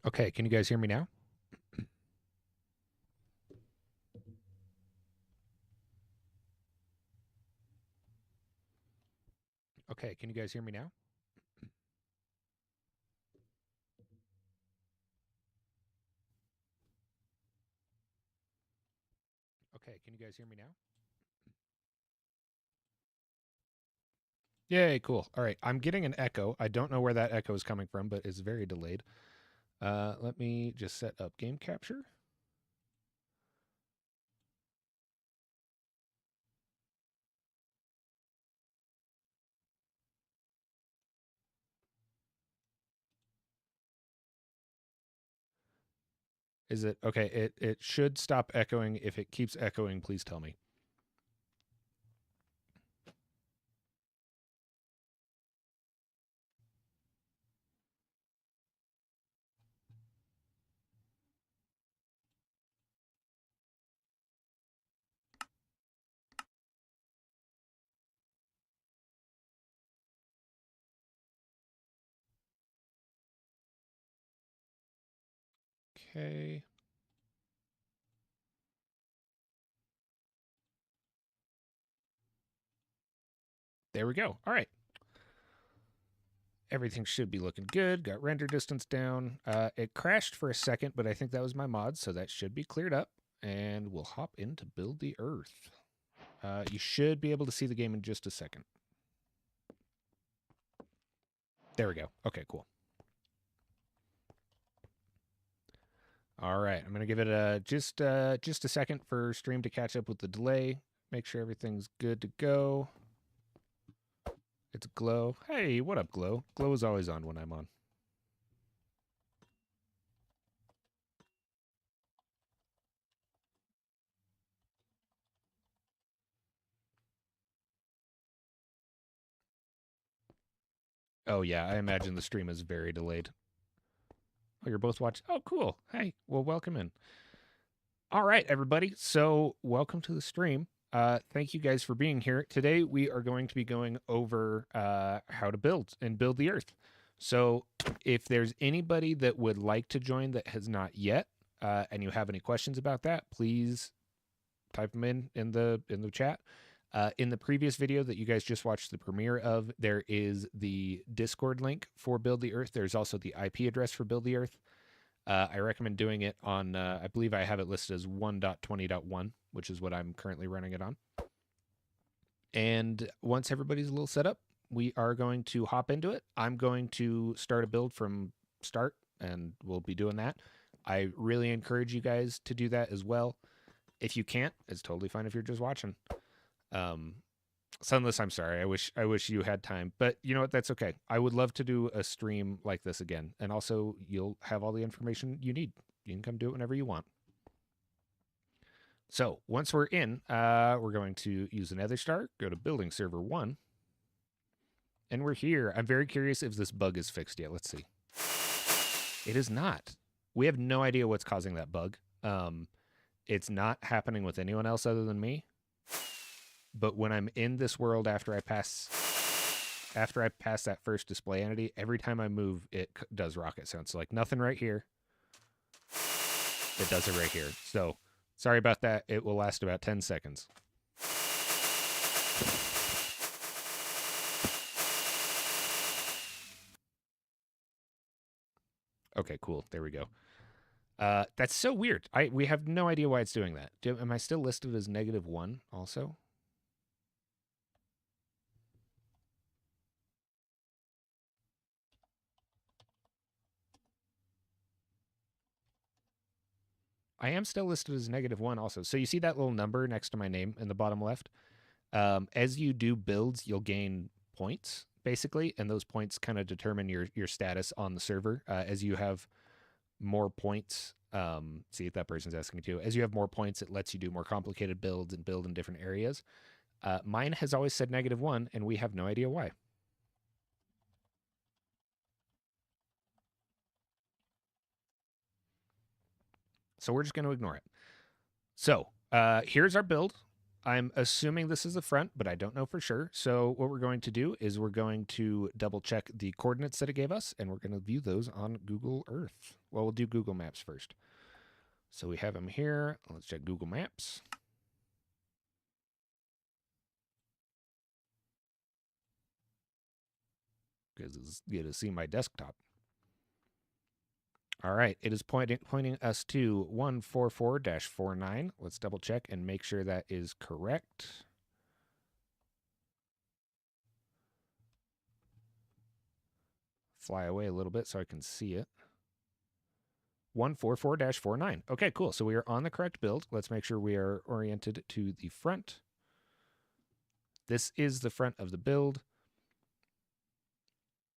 Okay, can you guys hear me now? Okay, can you guys hear me now? Okay, can you guys hear me now? Yay, cool. All right, I'm getting an echo. I don't know where that echo is coming from, but it's very delayed. Let me just set up game capture. Is it okay? It should stop echoing. If it keeps echoing, please tell me. Okay. There we go. All right. Everything should be looking good. Got render distance down. It crashed for a second, but I think that was my mod, so that should be cleared up. And we'll hop in to build the Earth. You should be able to see the game in just a second. There we go. Okay, cool. All right, I'm gonna give it just a second for stream to catch up with the delay. Make sure everything's good to go. It's Glow. Hey, what up, Glow? Glow is always on when I'm on. Oh yeah, I imagine the stream is very delayed. Oh, you're both watching. Oh, cool. Hey, well, welcome in. All right, everybody. So, welcome to the stream. Thank you guys for being here. Today, we are going to be going over how to build and build the Earth. So, if there's anybody that would like to join that has not yet, and you have any questions about that, please type them in the chat. In the previous video that you guys just watched the premiere of, there is the Discord link for Build the Earth. There's also the IP address for Build the Earth. I recommend doing it on, I believe I have it listed as 1.20.1, which is what I'm currently running it on. And once everybody's a little set up, we are going to hop into it. I'm going to start a build from start, and we'll be doing that. I really encourage you guys to do that as well. If you can't, it's totally fine if you're just watching. Sunless, I'm sorry. I wish you had time, but you know what? That's okay. I would love to do a stream like this again, and also you'll have all the information you need. You can come do it whenever you want. So once we're in, we're going to use the Nether Star, go to Building Server 1, and we're here. I'm very curious if this bug is fixed yet. Let's see. It is not. We have no idea what's causing that bug. It's not happening with anyone else other than me. But when I'm in this world after I pass that first display entity, every time I move, it does rocket sounds. So like nothing right here. It does it right here. So sorry about that. It will last about 10 seconds. Okay, cool. There we go. That's so weird. We have no idea why it's doing that. Am I still listed as -1 also? I am still listed as -1 also. So you see that little number next to my name in the bottom left? As you do builds, you'll gain points basically, and those points kind of determine your status on the server. As you have more points, see if that person's asking too. As you have more points, it lets you do more complicated builds and build in different areas. Mine has always said -1, and we have no idea why. So we're just going to ignore it. So here's our build. I'm assuming this is the front, but I don't know for sure. So what we're going to do is we're going to double check the coordinates that it gave us, and we're going to view those on Google Earth. Well, we'll do Google Maps first. So we have them here. Let's check Google Maps. Because it's good to see my desktop. All right, it is pointing us to 144-49. Let's double check and make sure that is correct. Fly away a little bit so I can see it. 144-49. Okay, cool. So we are on the correct build. Let's make sure we are oriented to the front. This is the front of the build.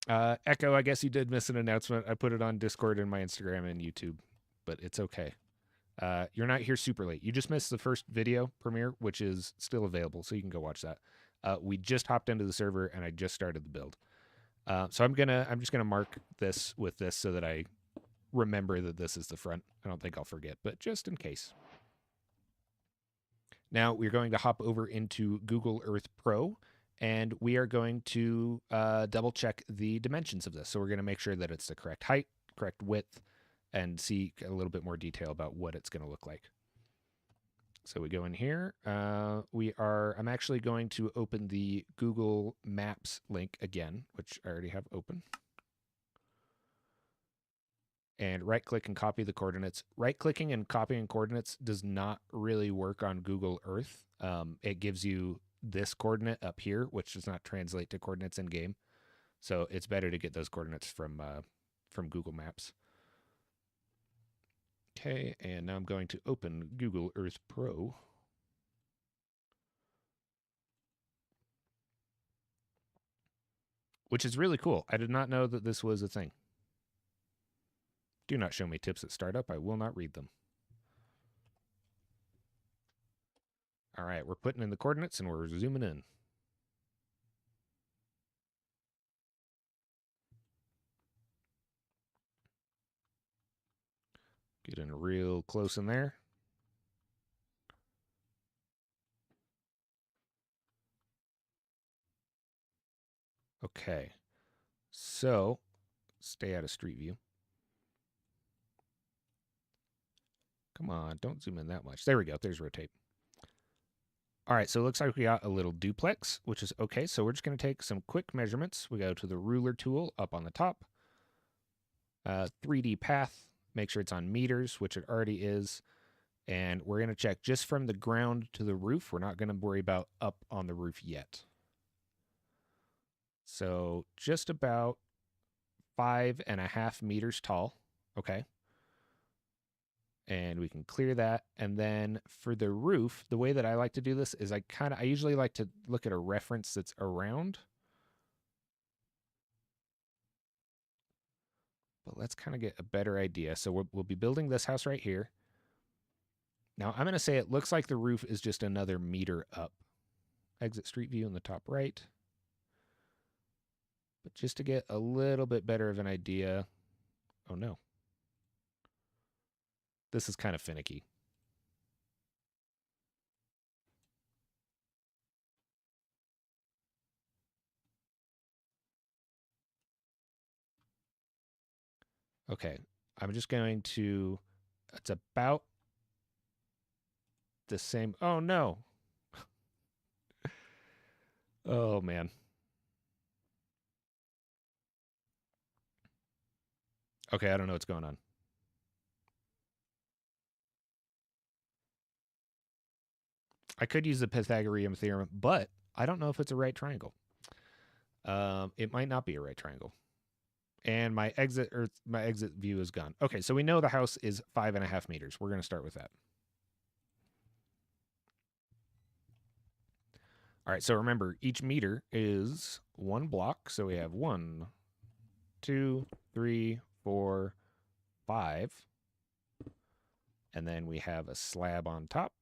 Echo, I guess you did miss an announcement. I put it on Discord and my Instagram and YouTube, but it's okay. You're not here super late. You just missed the first video premiere, which is still available, so you can go watch that. We just hopped into the server and I just started the build. So I'm just gonna mark this with this so that I remember that this is the front. I don't think I'll forget, but just in case. Now we're going to hop over into Google Earth Pro, and we are going to double check the dimensions of this. So we're going to make sure that it's the correct height, correct width, and see a little bit more detail about what it's going to look like. So we go in here. I'm actually going to open the Google Maps link again, which I already have open. And right-click and copy the coordinates. Right-clicking and copying coordinates does not really work on Google Earth. It gives you this coordinate up here, which does not translate to coordinates in game. So it's better to get those coordinates from Google Maps. Okay, and now I'm going to open Google Earth Pro. Which is really cool. I did not know that this was a thing. Do not show me tips at startup. I will not read them. All right, we're putting in the coordinates and we're zooming in. Getting real close in there. Okay, so stay out of street view. Come on, don't zoom in that much. There we go. There's rotate. All right, so it looks like we got a little duplex, which is okay. So we're just going to take some quick measurements. We go to the ruler tool up on the top. 3D path, make sure it's on meters, which it already is. And we're going to check just from the ground to the roof. We're not going to worry about up on the roof yet. So just about 5.5 meters tall. Okay. And we can clear that. And then for the roof, the way that I like to do this is I usually like to look at a reference that's around. But let's kind of get a better idea. So we'll be building this house right here. Now I'm going to say it looks like the roof is just another meter up. Exit street view in the top right. But just to get a little bit better of an idea. Oh no. This is kind of finicky. Okay, I'm just going to, it's about the same. Oh no. Oh man. Okay, I don't know what's going on. I could use the Pythagorean theorem, but I don't know if it's a right triangle. It might not be a right triangle. And my exit view is gone. Okay, so we know the house is 5.5 meters. We're going to start with that. All right, so remember, each meter is one block. So we have 1, 2, 3, 4, 5. And then we have a slab on top.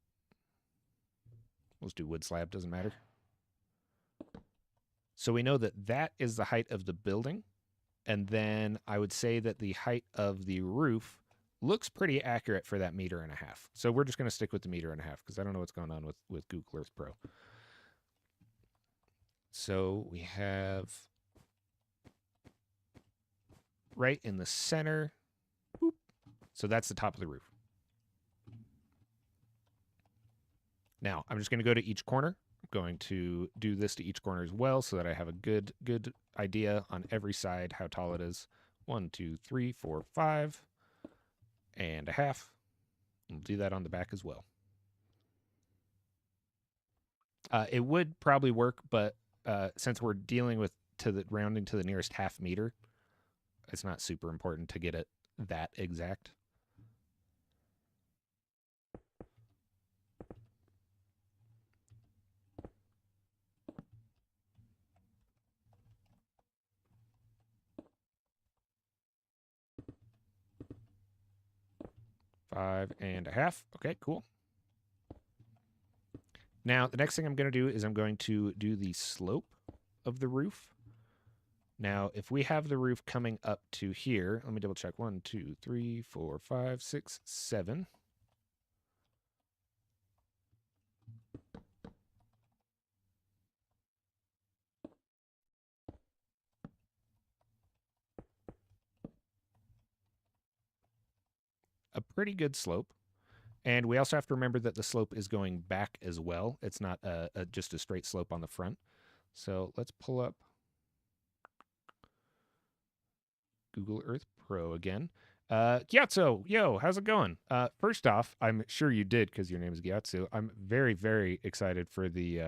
Let's do wood slab, doesn't matter. So we know that that is the height of the building. And then I would say that the height of the roof looks pretty accurate for that 1.5 meters. So we're just going to stick with the 1.5 meters because I don't know what's going on with Google Earth Pro. So we have right in the center. Boop. So that's the top of the roof. Now I'm just going to go to each corner. I'm going to do this to each corner as well so that I have a good idea on every side how tall it is. 1, 2, 3, 4, 5 and a half. We'll do that on the back as well. It would probably work, but since we're dealing with rounding to the nearest half meter, it's not super important to get it that exact. Five and a half. Okay, cool. Now, the next thing I'm going to do is I'm going to do the slope of the roof. Now, if we have the roof coming up to here, let me double check. 1, 2, 3, 4, 5, 6, 7. A pretty good slope. And we also have to remember that the slope is going back as well. It's not just a straight slope on the front. So let's pull up Google Earth Pro again. Gyatso, yo, how's it going? First off, I'm sure you did because your name is Gyatso. I'm very, very excited for the.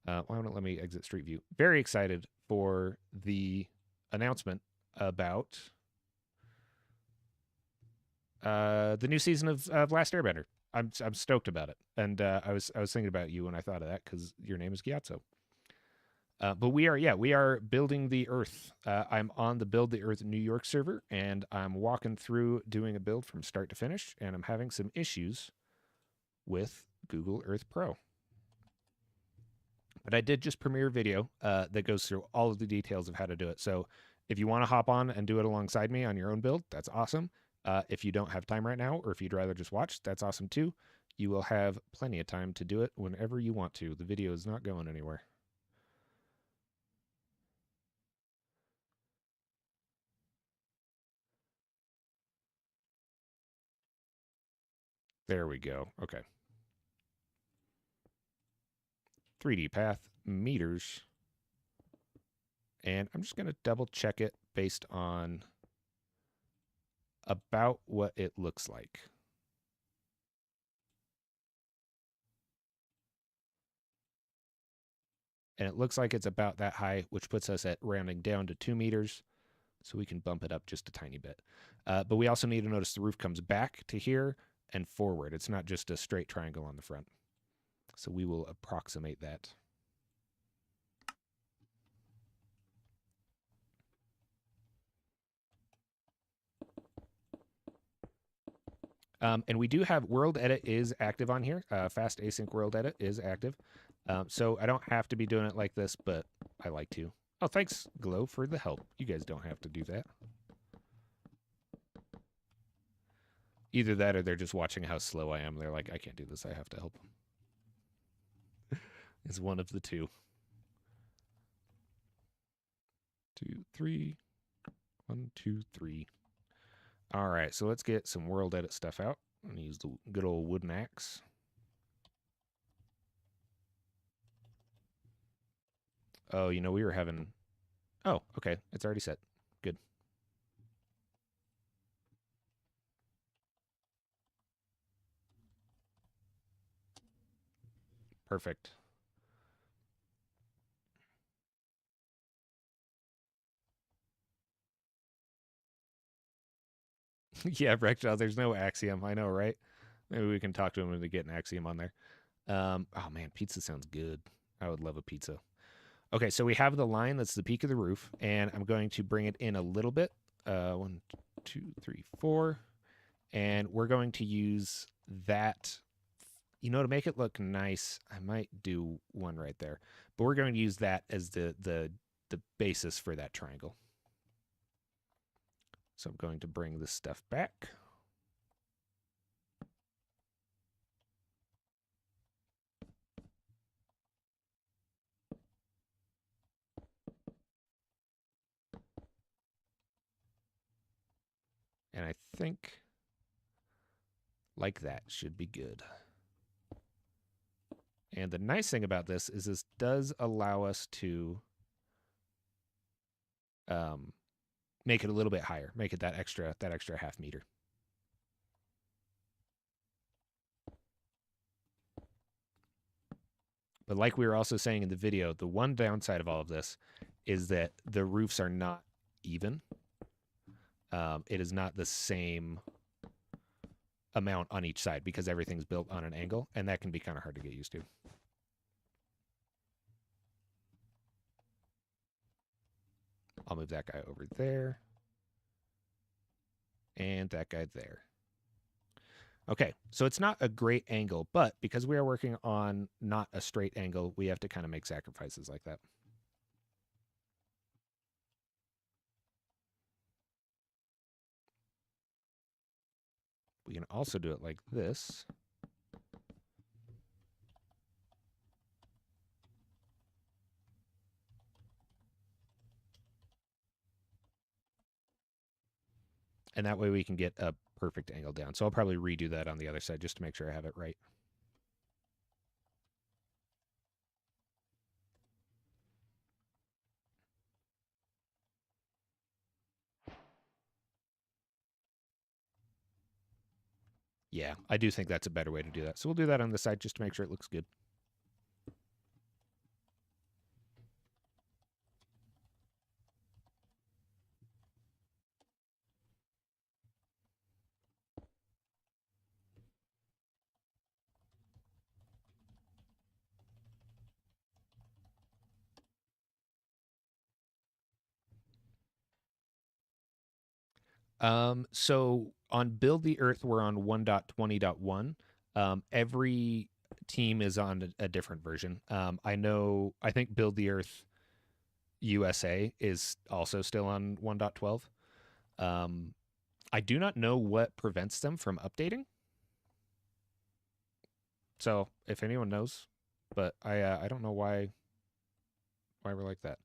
Why don't let me exit Street View? Very excited for the announcement about the new season of Last Airbender. I'm stoked about it, and I was thinking about you when I thought of that because your name is Gyatso. But we are building the Earth. I'm on the Build the Earth New York server, and I'm walking through doing a build from start to finish, and I'm having some issues with Google Earth Pro. But I did just premiere a video that goes through all of the details of how to do it. So if you want to hop on and do it alongside me on your own build, that's awesome. If you don't have time right now, or if you'd rather just watch, that's awesome too. You will have plenty of time to do it whenever you want to. The video is not going anywhere. There we go. Okay. 3D path, meters. And I'm just going to double check it based on about what it looks like. And it looks like it's about that high, which puts us at rounding down to 2 meters. So we can bump it up just a tiny bit. But we also need to notice the roof comes back to here and forward. It's not just a straight triangle on the front. So we will approximate that. And we do have World Edit is active on here. Fast Async World Edit is active. So I don't have to be doing it like this, but I like to. Oh, thanks, Glow, for the help. You guys don't have to do that. Either that or they're just watching how slow I am. They're like, I can't do this. I have to help them. It's one of the two. 2, 3. 1, 2, 3. All right, so let's get some World Edit stuff out. I'm going to use the good old wooden axe. Oh, you know, we were having... Oh, okay. It's already set. Good. Perfect. Yeah, Breckjaw, there's no axiom. I know, right? Maybe we can talk to him and get an axiom on there. Oh, man, pizza sounds good. I would love a pizza. Okay, so we have the line that's the peak of the roof, and I'm going to bring it in a little bit. 1, 2, 3, 4. And we're going to use that, you know, to make it look nice. I might do one right there, but we're going to use that as the basis for that triangle. So I'm going to bring this stuff back. And I think like that should be good. And the nice thing about this is this does allow us to make it a little bit higher, make it that extra half meter. But like we were also saying in the video, the one downside of all of this is that the roofs are not even. It is not the same amount on each side because everything's built on an angle, and that can be kind of hard to get used to. I'll move that guy over there. And that guy there. Okay, so it's not a great angle, but because we are working on not a straight angle, we have to kind of make sacrifices like that. We can also do it like this. And that way we can get a perfect angle down. So I'll probably redo that on the other side just to make sure I have it right. Yeah, I do think that's a better way to do that. So we'll do that on the side just to make sure it looks good. So on Build the Earth, we're on 1.20.1. Every team is on a different version. I think Build the Earth USA is also still on 1.12. I do not know what prevents them from updating. So if anyone knows, but I don't know why we're like that.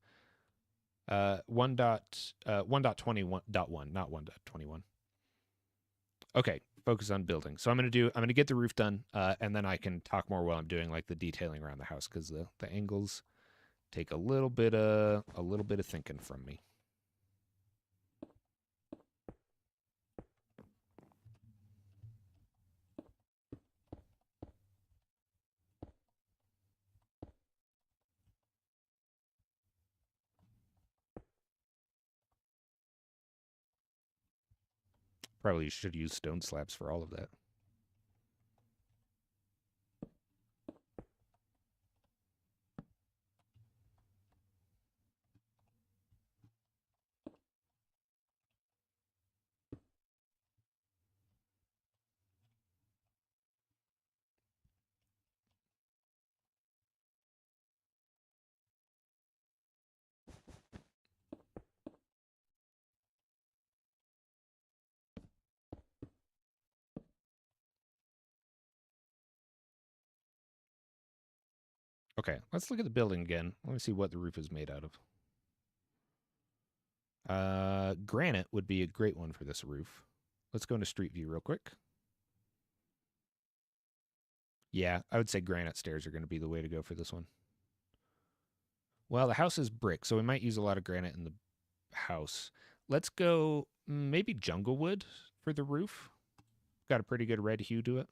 1.21.1, not 1.21. Okay, focus on building. So I'm gonna get the roof done, and then I can talk more while I'm doing like the detailing around the house because the angles take a little bit of thinking from me. Probably should use stone slabs for all of that. Okay, let's look at the building again. Let me see what the roof is made out of. Granite would be a great one for this roof. Let's go into Street View real quick. Yeah, I would say granite stairs are going to be the way to go for this one. Well, the house is brick, so we might use a lot of granite in the house. Let's go maybe jungle wood for the roof. Got a pretty good red hue to it.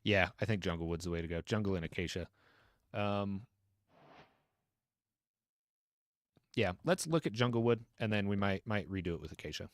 Yeah, I think jungle wood's the way to go. Jungle and acacia. Yeah, let's look at jungle wood, and then we might redo it with acacia.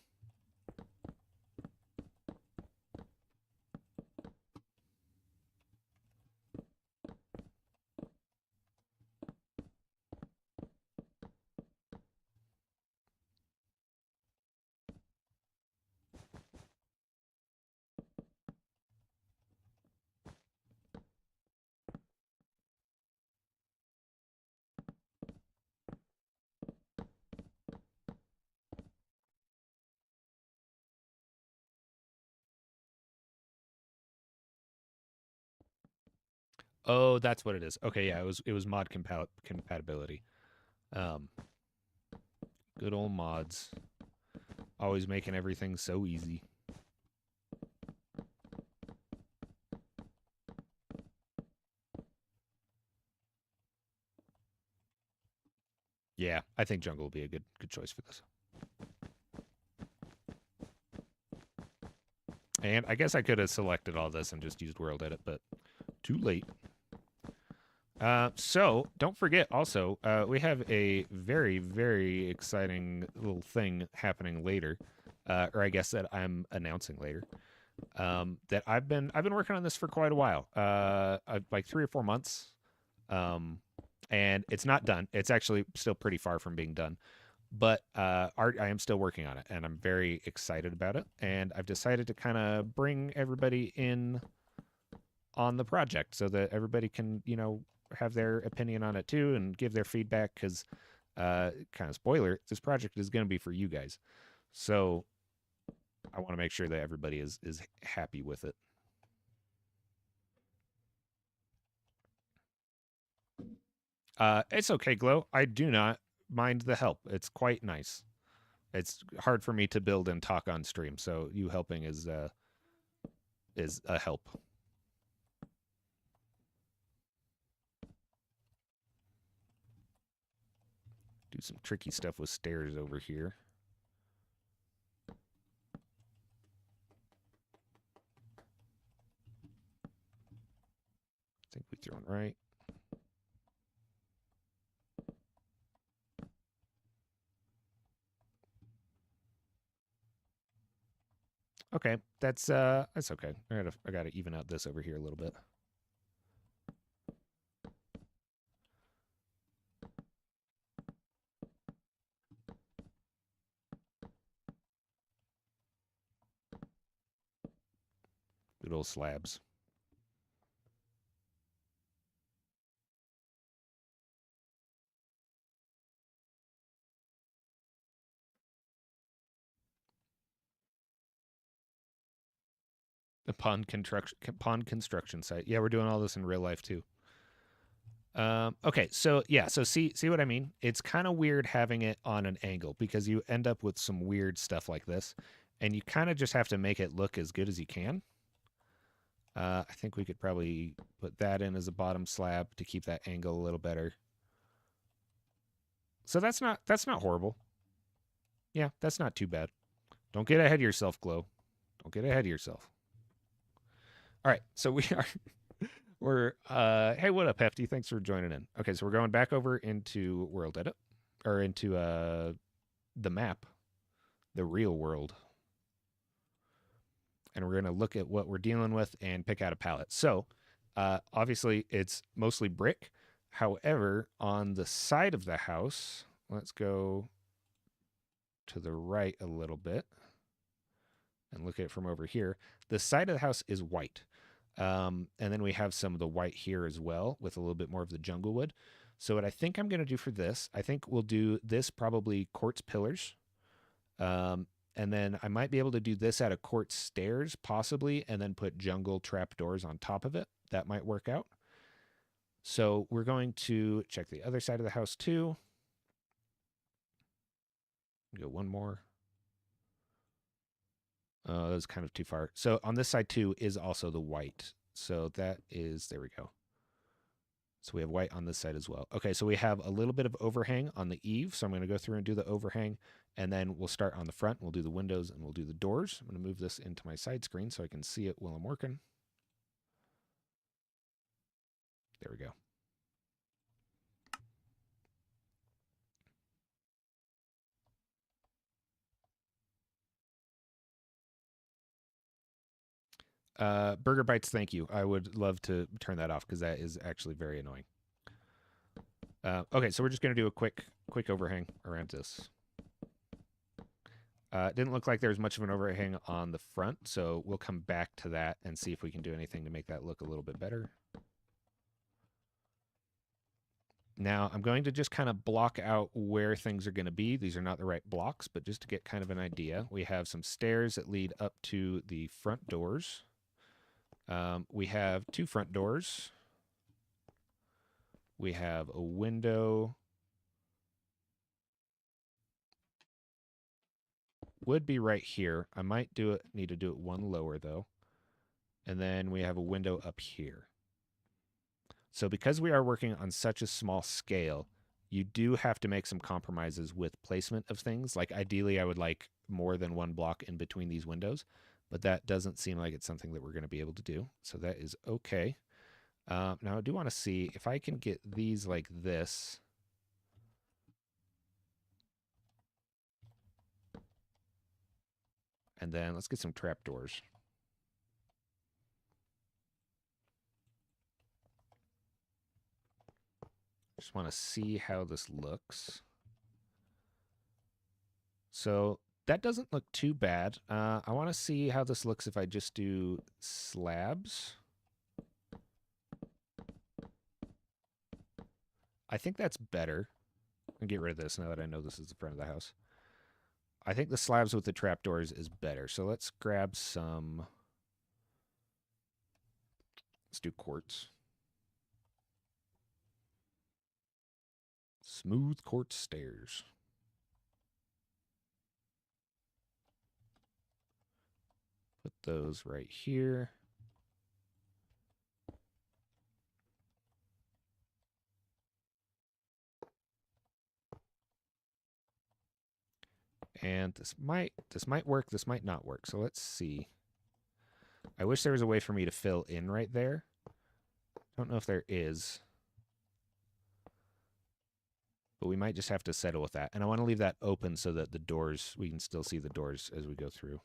Oh, that's what it is. Okay, yeah, it was mod compatibility. Um, Good old mods, always making everything so easy. Yeah, I think jungle will be a good choice for this. And I guess I could have selected all this and just used world edit, but too late. So don't forget also, we have a very exciting little thing happening later, or I guess that I'm announcing later. That I've been working on this for quite a while, like 3 or 4 months, and it's not done. It's actually still pretty far from being done, but I am still working on it, and I'm very excited about it. And I've decided to kind of bring everybody in on the project so that everybody can, have their opinion on it too and give their feedback. Because, kind of spoiler, this project is going to be for you guys, so I want to make sure that everybody is happy with it. It's okay, Glow. I do not mind the help. It's quite nice. It's hard for me to build and talk on stream, so you helping is a help. Do some tricky stuff with stairs over here. I think we threw one right. Okay, that's okay. I gotta even out this over here a little bit. Good old slabs. The pond construction site. Yeah, we're doing all this in real life too. Okay, so yeah, so see what I mean? It's kind of weird having it on an angle because you end up with some weird stuff like this, and you kind of just have to make it look as good as you can. I think we could probably put that in as a bottom slab to keep that angle a little better. So that's not horrible. Yeah, that's not too bad. Don't get ahead of yourself, Glow. Don't get ahead of yourself. All right, so we are we're hey, what up, Hefty? Thanks for joining in. Okay, so we're going back over into World Edit or into the map, the real world. And we're going to look at what we're dealing with and pick out a palette. So, obviously it's mostly brick. However, on the side of the house, let's go to the right a little bit and look at it from over here. The side of the house is white. And then we have some of the white here as well with a little bit more of the jungle wood. So what I think I'm going to do for this, I think we'll do this probably quartz pillars. And then I might be able to do this out of quartz stairs possibly, and then put jungle trapdoors on top of it. That might work out. So we're going to check the other side of the house too. Go one more. That was kind of too far. So on this side too is also the white. So that is, there we go. So we have white on this side as well. Okay, so we have a little bit of overhang on the eave. So I'm going to go through and do the overhang, and then we'll start on the front. We'll do the windows and we'll do the doors. I'm going to move this into my side screen so I can see it while I'm working. There we go. Burger Bites, thank you. I would love to turn that off because that is actually very annoying. Okay, so we're just going to do a quick overhang around this. Didn't look like there was much of an overhang on the front, so we'll come back to that and see if we can do anything to make that look a little bit better. Now, I'm going to just kind of block out where things are going to be. These are not the right blocks, but just to get kind of an idea, we have some stairs that lead up to the front doors. We have two front doors. We have a window. Would be right here. I might need to do it one lower though. And then we have a window up here. So because we are working on such a small scale, you do have to make some compromises with placement of things. Like ideally I would like more than one block in between these windows, but that doesn't seem like it's something that we're going to be able to do. So that is okay. Now I do want to see if I can get these like this. And then let's get some trapdoors. Just want to see how this looks. So that doesn't look too bad. I want to see how this looks if I just do slabs. I think that's better. I'll get rid of this now that I know this is the front of the house. I think the slabs with the trapdoors is better. So let's grab some. Let's do quartz. Smooth quartz stairs. Put those right here. And this might work, this might not work. So let's see. I wish there was a way for me to fill in right there. Don't know if there is. But we might just have to settle with that. And I want to leave that open so that the doors, we can still see the doors as we go through.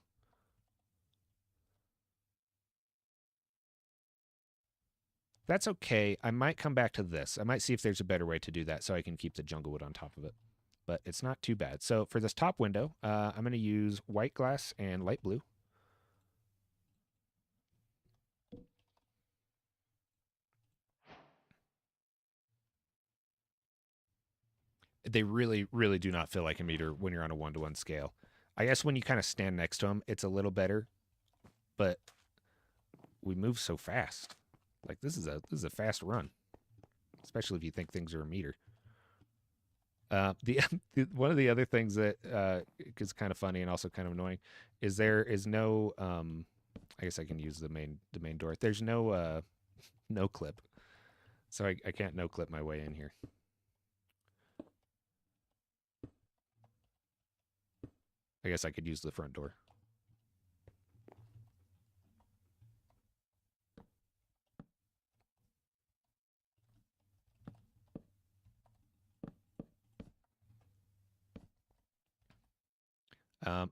That's okay. I might come back to this. I might see if there's a better way to do that so I can keep the jungle wood on top of it. But it's not too bad. So for this top window, I'm going to use white glass and light blue. They really, really do not feel like a meter when you're on a one-to-one scale. I guess when you kind of stand next to them, it's a little better. But we move so fast. Like this is a fast run, especially if you think things are a meter. The one of the other things that is kind of funny and also kind of annoying is there is no. I guess I can use the main door. There's no no clip, so I can't no clip my way in here. I guess I could use the front door.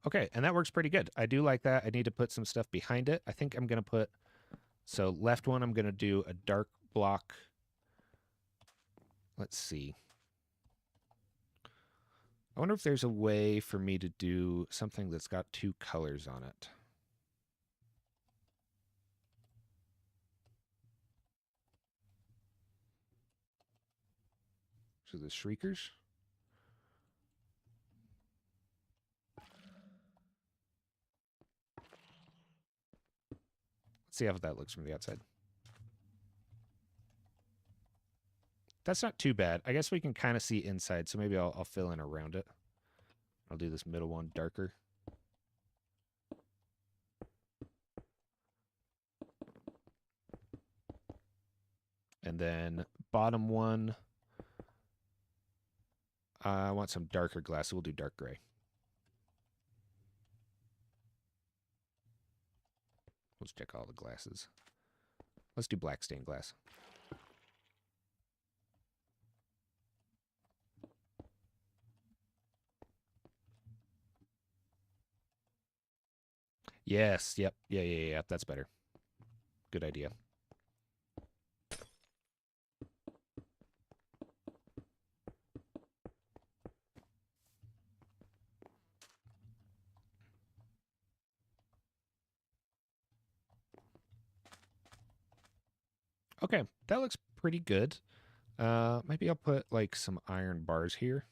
Okay, and that works pretty good. I do like that. I need to put some stuff behind it. I think I'm going to put, so left one, I'm going to do a dark block. Let's see. I wonder if there's a way for me to do something that's got two colors on it. So the shriekers. Let's see how that looks from the outside. That's not too bad. I guess we can kind of see inside, so maybe I'll fill in around it. I'll do this middle one darker. And then bottom one, I want some darker glass, so we'll do dark gray. Let's check all the glasses. Let's do black stained glass. Yes, yep, yeah. That's better. Good idea. Okay, that looks pretty good. Maybe I'll put like some iron bars here.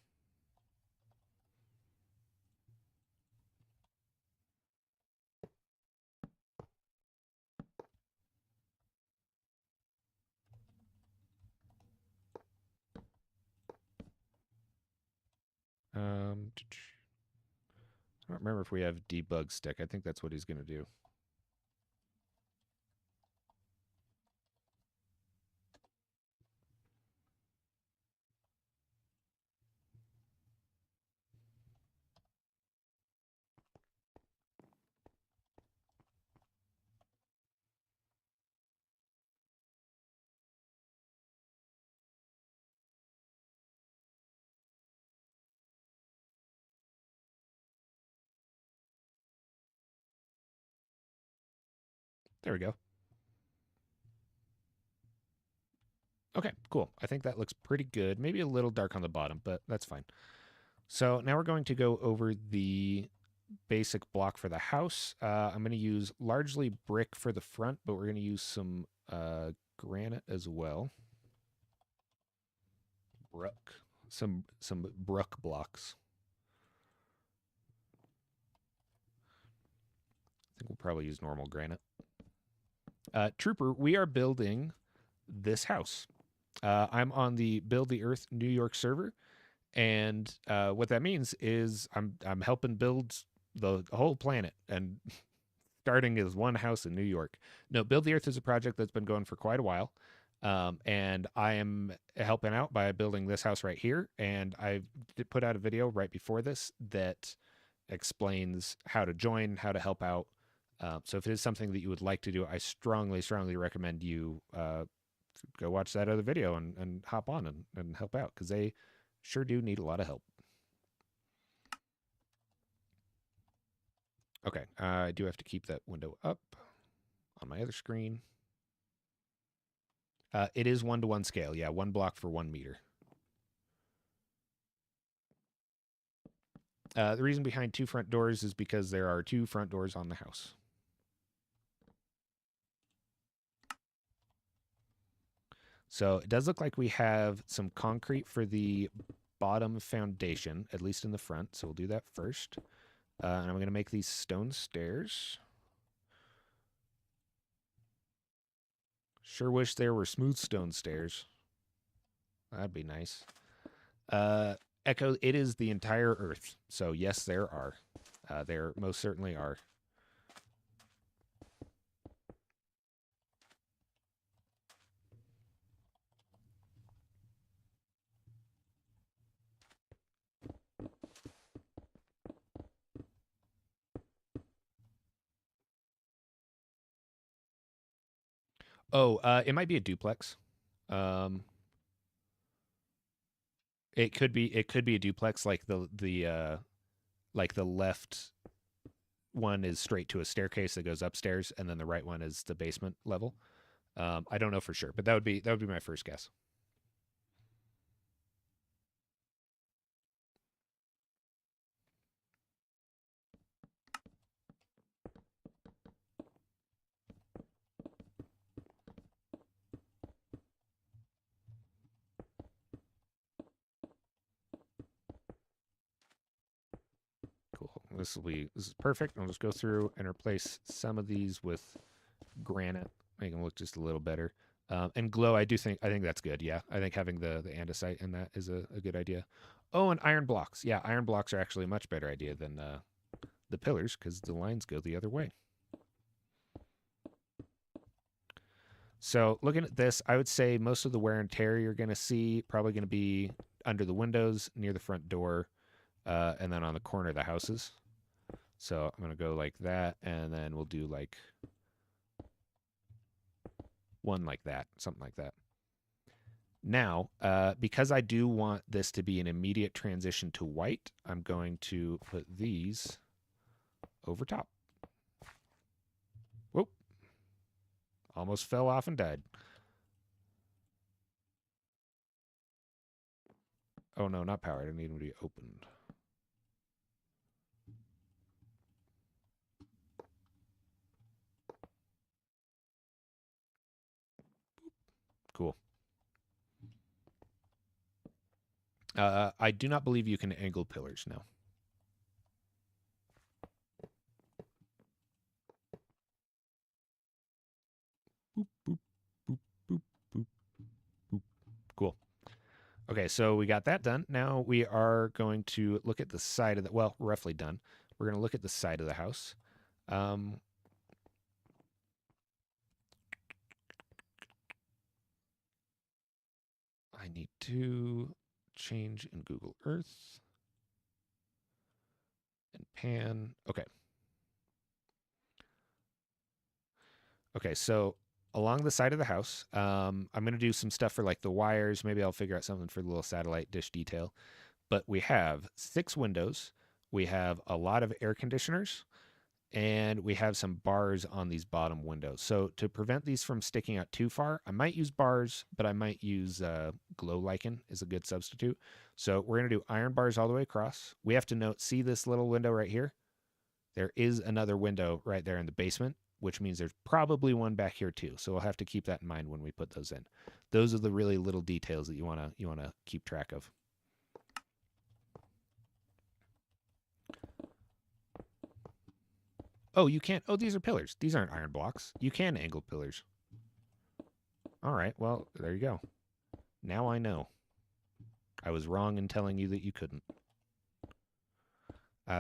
I don't remember if we have debug stick. I think that's what he's going to do. There we go. Okay, cool. I think that looks pretty good. Maybe a little dark on the bottom, but that's fine. So now we're going to go over the basic block for the house. I'm going to use largely brick for the front, but we're going to use some granite as well. Brook. Some brook blocks. I think we'll probably use normal granite. Trooper, we are building this house. I'm on the Build the Earth New York server, and what that means is I'm helping build the whole planet, and starting as one house in New York. No, Build the Earth is a project that's been going for quite a while, and I am helping out by building this house right here. And I put out a video right before this that explains how to join, how to help out. So if it is something that you would like to do, I strongly, strongly recommend you go watch that other video and hop on and help out, because they sure do need a lot of help. Okay, I do have to keep that window up on my other screen. It is 1-to-1 scale. Yeah, 1 block for 1 meter. The reason behind 2 front doors is because there are 2 front doors on the house. So it does look like we have some concrete for the bottom foundation, at least in the front. So we'll do that first. And I'm going to make these stone stairs. Sure wish there were smooth stone stairs. That'd be nice. Echo, it is the entire Earth. So yes, there are. There most certainly are. Oh, it might be a duplex. Um, it could be a duplex, like the left one is straight to a staircase that goes upstairs, and then the right one is the basement level. I don't know for sure, but that would be my first guess. Cool. This is perfect. I'll just go through and replace some of these with granite, make them look just a little better. And glow, I think that's good. Yeah, I think having the andesite in that is a good idea. Oh, and iron blocks. Yeah, iron blocks are actually a much better idea than the pillars, because the lines go the other way. So looking at this, I would say most of the wear and tear you're going to see probably going to be under the windows, near the front door, and then on the corner of the houses. So I'm going to go like that, and then we'll do like one like that, something like that. Now, because I do want this to be an immediate transition to white, I'm going to put these over top. Whoop. Almost fell off and died. Oh no, not powered. I need them to be opened. Cool. I do not believe you can angle pillars now. Boop, boop, boop, boop, boop, boop. Cool. Okay, Okay, so we got that done. Now we are going to look at the side of the, well, roughly done. We're going to look at the side of the house. Um, I need to change in Google Earth and pan. Okay. Okay, so along the side of the house, I'm going to do some stuff for like the wires. Maybe I'll figure out something for the little satellite dish detail. But we have 6 windows. We have a lot of air conditioners, and we have some bars on these bottom windows. So to prevent these from sticking out too far, I might use bars, but I might use glow lichen is a good substitute. So we're going to do iron bars all the way across. We have to note, see this little window right here? There is another window right there in the basement, which means there's probably one back here too. So we'll have to keep that in mind when we put those in. Those are the really little details that you wanna keep track of. Oh, you can't. Oh, these are pillars. These aren't iron blocks. You can angle pillars. All right. Well, there you go. Now I know. I was wrong in telling you that you couldn't.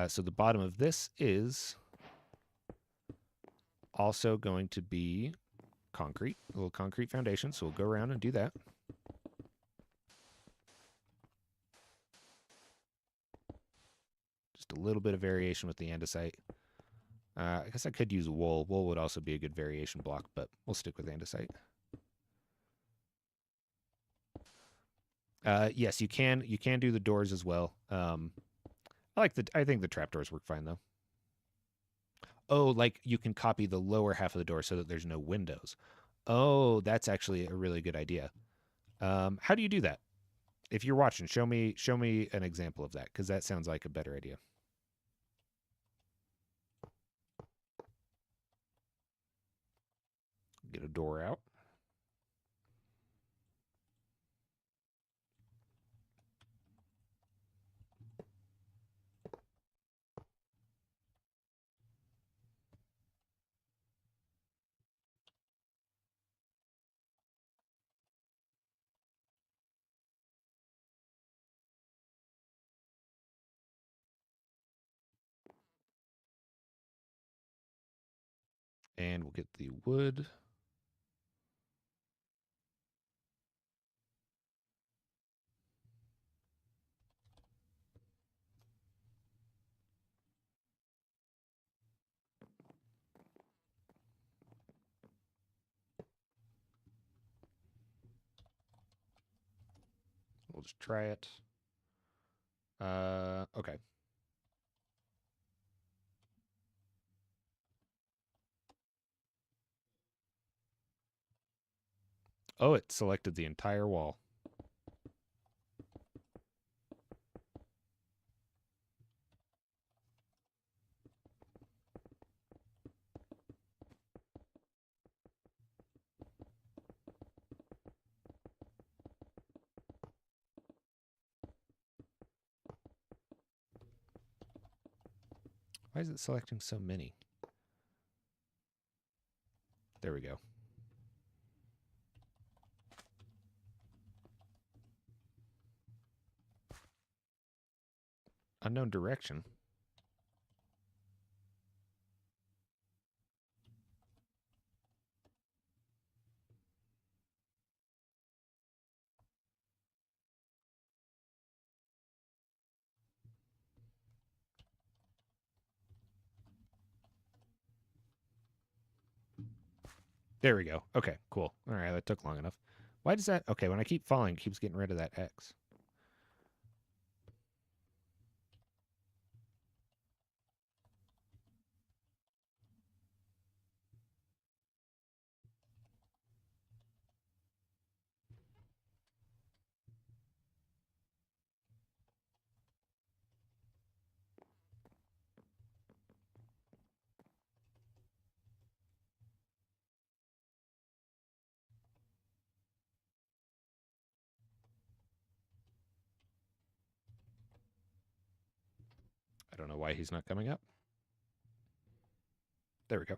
So the bottom of this is also going to be concrete, a little concrete foundation. So we'll go around and do that. Just a little bit of variation with the andesite. I guess I could use wool. Wool would also be a good variation block, but we'll stick with andesite. Yes, you can do the doors as well. I think the trapdoors work fine though. Oh, like you can copy the lower half of the door so that there's no windows. Oh, that's actually a really good idea. How do you do that? If you're watching, show me an example of that because that sounds like a better idea. Get a door out. And we'll get the wood. We'll just try it. Okay. Oh, it selected the entire wall. Why is it selecting so many? There we go. Unknown direction. There we go. Okay, cool. All right, that took long enough. Why does that? Okay, when I keep falling, it keeps getting rid of that X. I don't know why he's not coming up. There we go.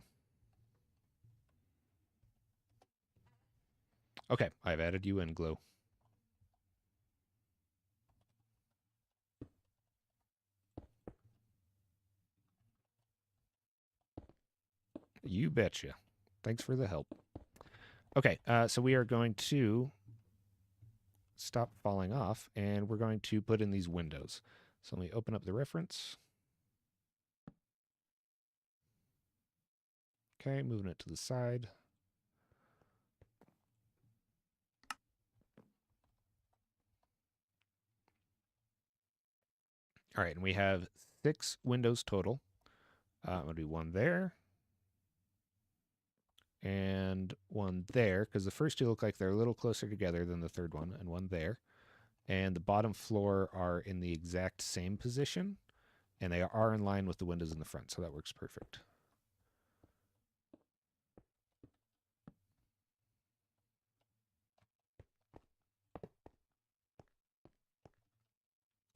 Okay, I've added you in, Glow. You betcha. Thanks for the help. Okay, so we are going to stop falling off, and we're going to put in these windows. So let me open up the reference. Okay, moving it to the side. All right, and we have 6 windows total. I'm going to do one there and one there, because the first 2 look like they're a little closer together than the third one, and one there. And the bottom floor are in the exact same position, and they are in line with the windows in the front, so that works perfect.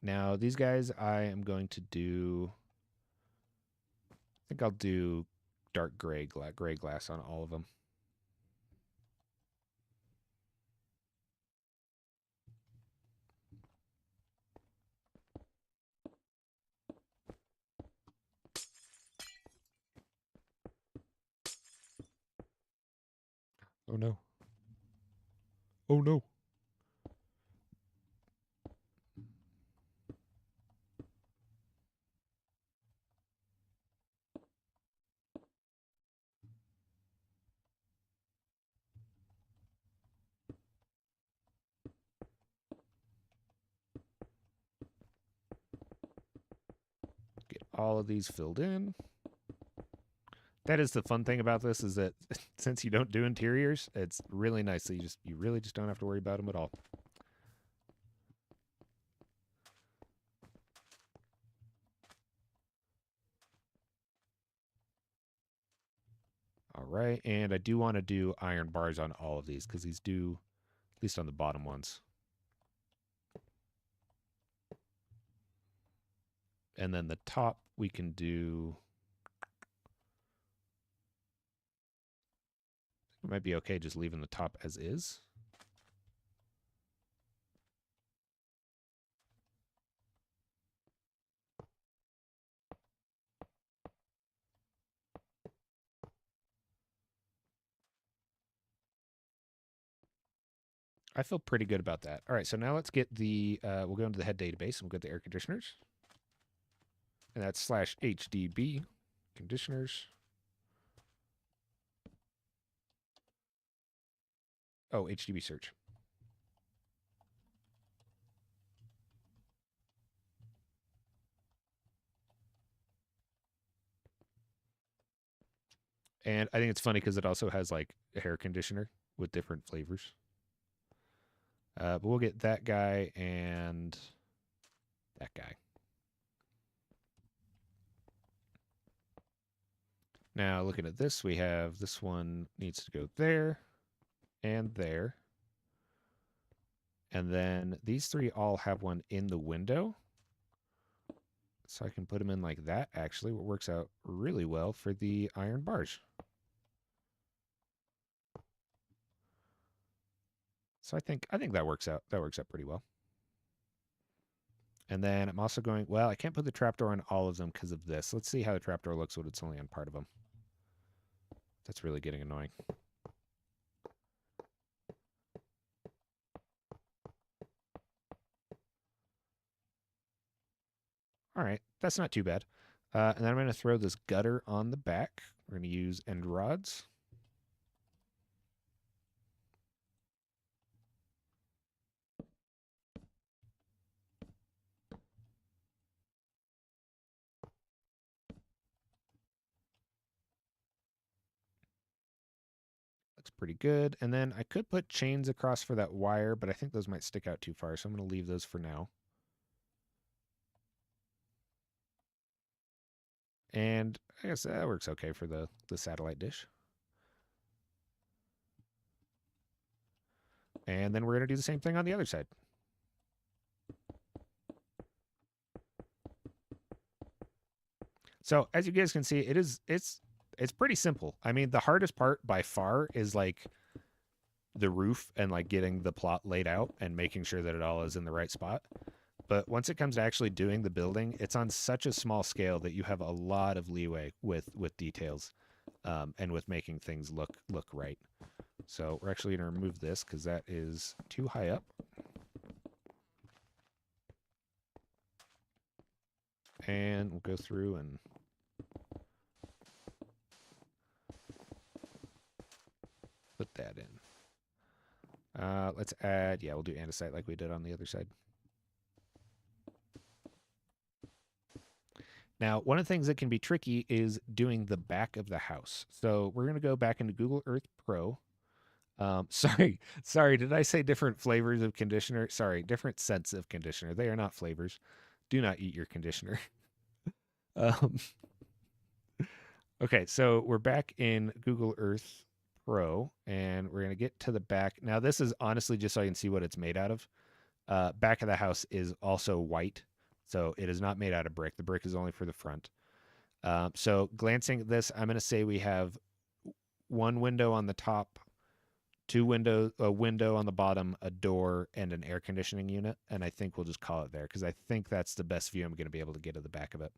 Now, these guys I am going to do, I think I'll do dark gray glass on all of them. Oh no. Oh no. Get all of these filled in. That is the fun thing about this, is that since you don't do interiors, it's really nice that you really just don't have to worry about them at all. All right, and I do want to do iron bars on all of these, because these do, at least on the bottom ones. And then the top we can do, it might be okay just leaving the top as is. I feel pretty good about that. All right, so now let's get the, we'll go into the head database and we'll get the air conditioners. And that's /HDB conditioners. Oh, HDB search. And I think it's funny because it also has like a hair conditioner with different flavors. But we'll get that guy and that guy. Now, looking at this, we have this one needs to go there and there. And then these 3 all have one in the window. So I can put them in like that, actually, what works out really well for the iron bars. So I think that works out. That works out pretty well. And then I'm also going, well, I can't put the trapdoor on all of them because of this. Let's see how the trapdoor looks when it's only on part of them. That's really getting annoying. All right, that's not too bad. And then I'm going to throw this gutter on the back. We're going to use end rods. Looks pretty good. And then I could put chains across for that wire, but I think those might stick out too far, so I'm going to leave those for now. And I guess that works okay for the satellite dish. And then we're going to do the same thing on the other side. So as you guys can see, it's pretty simple. I mean, the hardest part by far is like the roof and like getting the plot laid out and making sure that it all is in the right spot. But once it comes to actually doing the building, it's on such a small scale that you have a lot of leeway with details. and with making things look right. So we're actually going to remove this because that is too high up. And we'll go through and put that in. Let's add, yeah, we'll do andesite like we did on the other side. Now, one of the things that can be tricky is doing the back of the house. So we're going to go back into Google Earth Pro. Sorry, did I say different flavors of conditioner? Sorry, different scents of conditioner. They are not flavors. Do not eat your conditioner. um, okay, so we're back in Google Earth Pro, and we're going to get to the back. Now, this is honestly just so I can see what it's made out of. Back of the house is also white, so it is not made out of brick. The brick is only for the front. So glancing at this, I'm going to say we have one window on the top, a window on the bottom, a door, and an air conditioning unit. And I think we'll just call it there because I think that's the best view I'm going to be able to get at the back of it.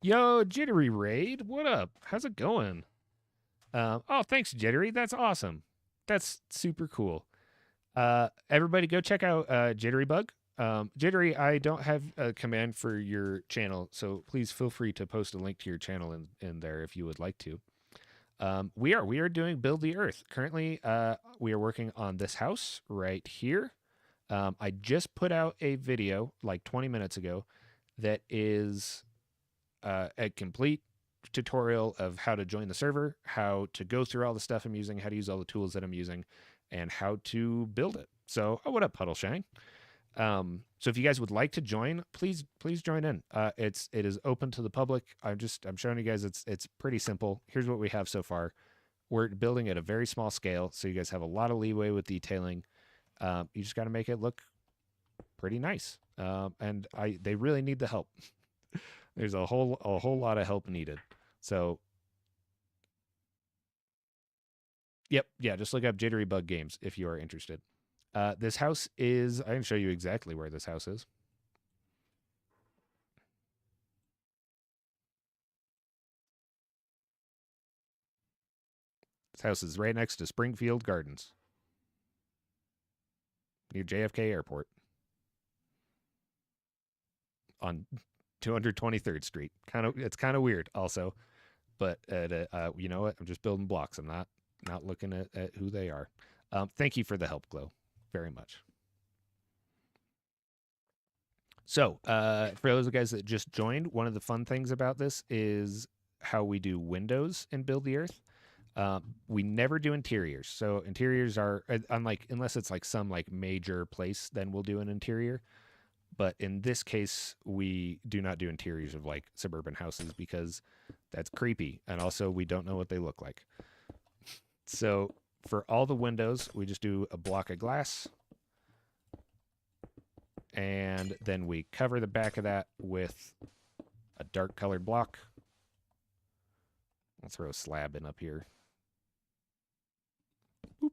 Yo, Jittery Raid, what up? How's it going? Oh, thanks, Jittery. That's awesome. That's super cool. Everybody go check out Jittery Bug. Jittery, I don't have a command for your channel, so please feel free to post a link to your channel in there if you would like to. We are doing Build the Earth. Currently, we are working on this house right here. I just put out a video like 20 minutes ago that is a complete tutorial of how to join the server, how to go through all the stuff I'm using, how to use all the tools that I'm using, and how to build it. So, what up, Puddle Shang? So if you guys would like to join, please join in. It is open to the public. I'm showing you guys it's pretty simple. Here's what we have so far. We're building at a very small scale, so you guys have a lot of leeway with detailing. You just got to make it look pretty nice. And they really need the help. There's a whole lot of help needed. So yep, yeah, just look up Jittery Bug Games if you are interested. This house is, I can show you exactly where this house is. This house is right next to Springfield Gardens, near JFK Airport, on 223rd Street. It's kind of weird, also, but you know what? I'm just building blocks. I'm not looking at who they are. Thank you for the help, Glow, very much. So, for those of you guys that just joined, one of the fun things about this is how we do windows in Build the Earth. We never do interiors. So interiors are unlike, unless it's like some like major place, then we'll do an interior. But in this case, we do not do interiors of like suburban houses because that's creepy. And also we don't know what they look like. So for all the windows, we just do a block of glass. And then we cover the back of that with a dark colored block. I'll throw a slab in up here. Boop.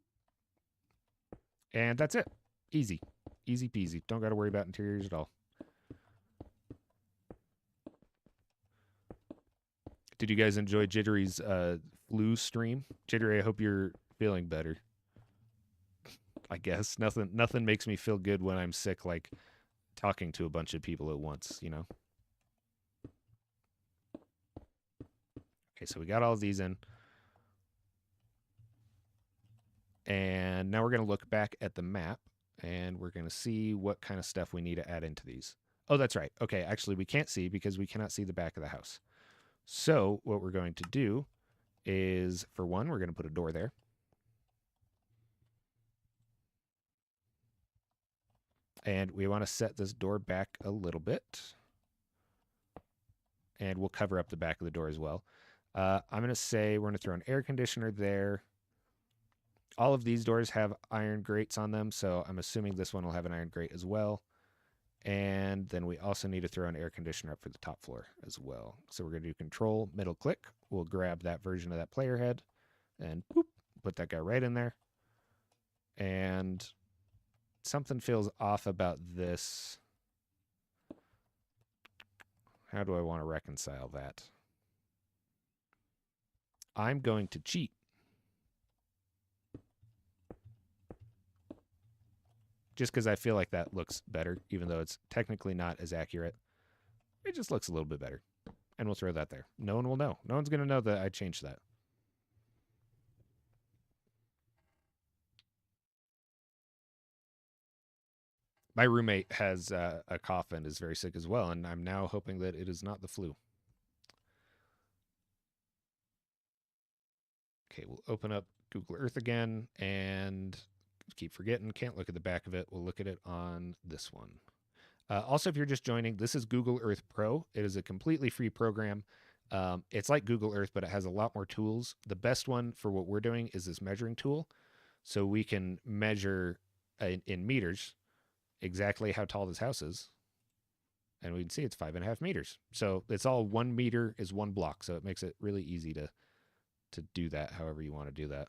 And that's it. Easy. Easy peasy. Don't got to worry about interiors at all. Did you guys enjoy Jittery's flu stream? Jittery, I hope you're feeling better. I guess nothing makes me feel good when I'm sick like talking to a bunch of people at once, you know. Okay, so we got all of these in. And now we're going to look back at the map and we're going to see what kind of stuff we need to add into these. Oh, that's right. Okay, actually we can't see because we cannot see the back of the house. So what we're going to do is, for one, we're going to put a door there. And we want to set this door back a little bit. And we'll cover up the back of the door as well. I'm going to say we're going to throw an air conditioner there. All of these doors have iron grates on them, so I'm assuming this one will have an iron grate as well. And then we also need to throw an air conditioner up for the top floor as well. So we're going to do control, middle click. We'll grab that version of that player head and boop, put that guy right in there. And something feels off about this. How do I want to reconcile that? I'm going to cheat. Just because I feel like that looks better, even though it's technically not as accurate. It just looks a little bit better. And we'll throw that there. No one will know. No one's going to know that I changed that. My roommate has a cough and is very sick as well, and I'm now hoping that it is not the flu. Okay, we'll open up Google Earth again and keep forgetting. Can't look at the back of it. We'll look at it on this one. Also, if you're just joining, this is Google Earth Pro. It is a completely free program. It's like Google Earth, but it has a lot more tools. The best one for what we're doing is this measuring tool. So we can measure in meters exactly how tall this house is. And we can see it's 5.5 meters. So it's all 1 meter is one block. So it makes it really easy to do that however you want to do that.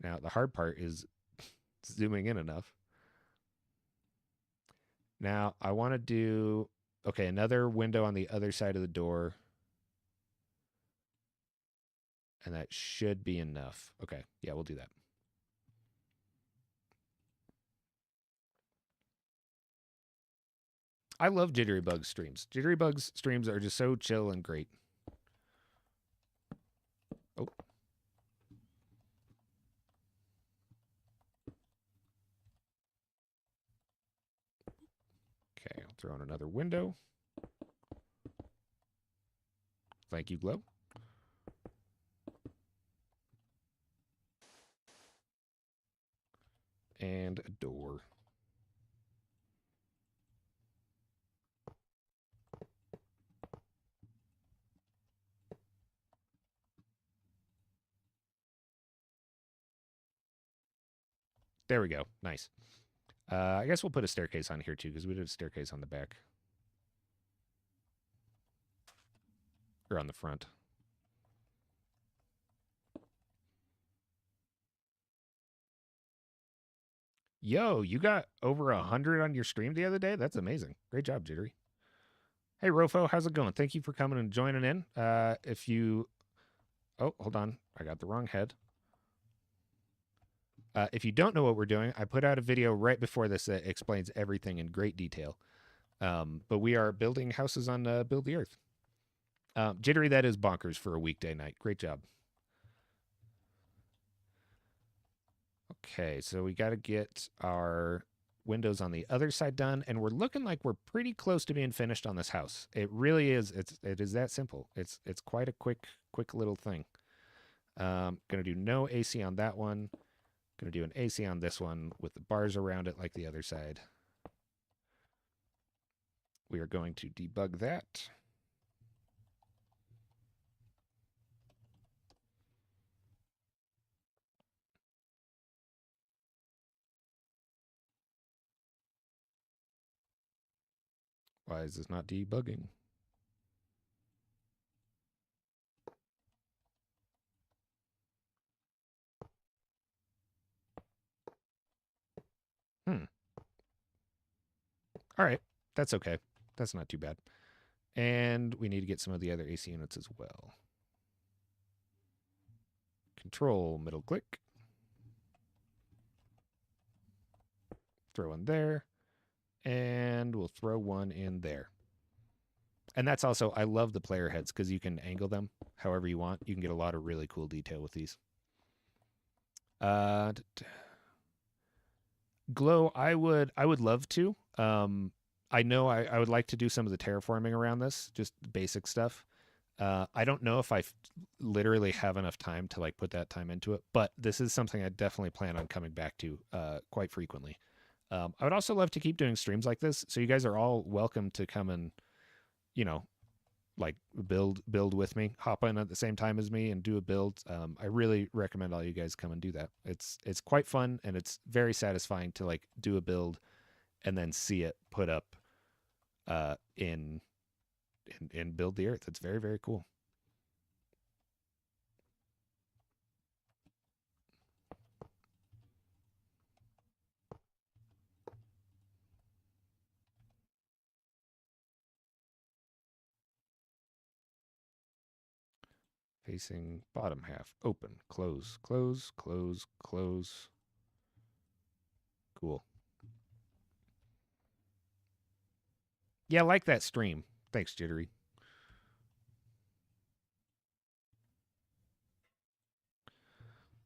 Now, the hard part is zooming in enough. Now, I want to do, okay, another window on the other side of the door. And that should be enough. Okay, yeah, we'll do that. I love Jitterybug streams. Jitterybug streams are just so chill and great. Oh. Okay, I'll throw in another window. Thank you, Glow. And a door. There we go. Nice. I guess we'll put a staircase on here too, because we did a staircase on the back. Or on the front. Yo, you got over 100 on your stream the other day? That's amazing. Great job, Jittery. Hey, Rofo, how's it going? Thank you for coming and joining in. If you... Oh, hold on. I got the wrong head. If you don't know what we're doing, I put out a video right before this that explains everything in great detail. But we are building houses on Build the Earth. Jittery, that is bonkers for a weekday night. Great job. Okay, so we got to get our windows on the other side done, and we're looking like we're pretty close to being finished on this house. It really is. It is that simple. It's quite a quick little thing. Gonna do no AC on that one. Gonna do an AC on this one with the bars around it like the other side. We are going to debug that. Why is this not debugging? All right, that's okay. That's not too bad. And we need to get some of the other AC units as well. Control, middle click. Throw in there. And we'll throw one in there. And that's also, I love the player heads because you can angle them however you want. You can get a lot of really cool detail with these. Glow, I would love to. I know I would like to do some of the terraforming around this, just basic stuff. I don't know if I literally have enough time to like put that time into it, but this is something I definitely plan on coming back to quite frequently. I would also love to keep doing streams like this, so you guys are all welcome to come and, you know, like build with me, hop in at the same time as me and do a build. I really recommend all you guys come and do that. It's quite fun and it's very satisfying to like do a build and then see it put up in Build the Earth. It's very, very cool. Facing bottom half. Open, close, close, close, close. Cool. Yeah, I like that stream. Thanks, Jittery.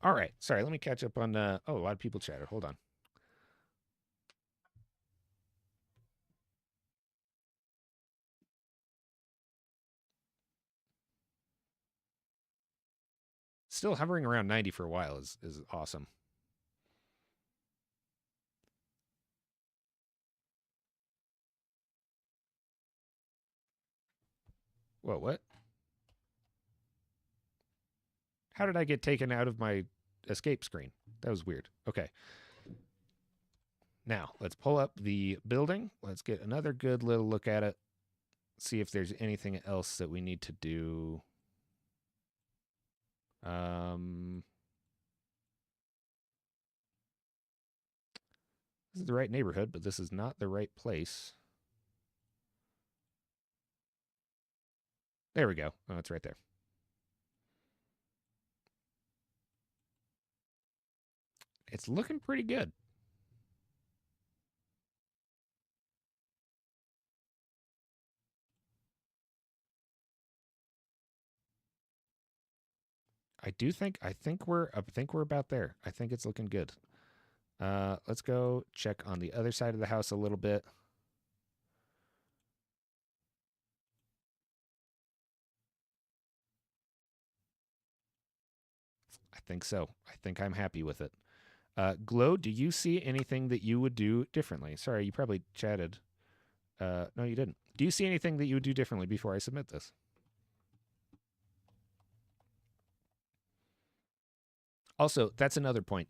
All right. Sorry, let me catch up on. Oh, a lot of people chatted. Hold on. Still hovering around 90 for a while is awesome. Whoa, what? How did I get taken out of my escape screen? That was weird. Okay. Now, let's pull up the building. Let's get another good little look at it. See if there's anything else that we need to do. This is the right neighborhood, but this is not the right place. There we go. Oh, it's right there. It's looking pretty good. I think we're about there. I think it's looking good. Let's go check on the other side of the house a little bit. I think so. I think I'm happy with it. Glow, do you see anything that you would do differently? Sorry, you probably chatted. No, you didn't. Do you see anything that you would do differently before I submit this? Also, that's another point.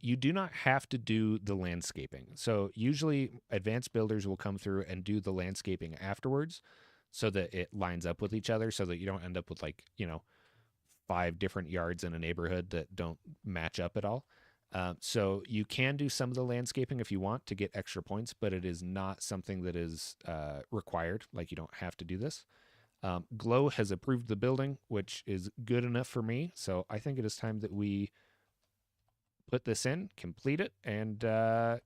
You do not have to do the landscaping. So usually advanced builders will come through and do the landscaping afterwards so that it lines up with each other so that you don't end up with like, 5 different yards in a neighborhood that don't match up at all. So you can do some of the landscaping if you want to get extra points, but it is not something that is required. Like you don't have to do this. Glow has approved the building, which is good enough for me. So I think it is time that we put this in, complete it, and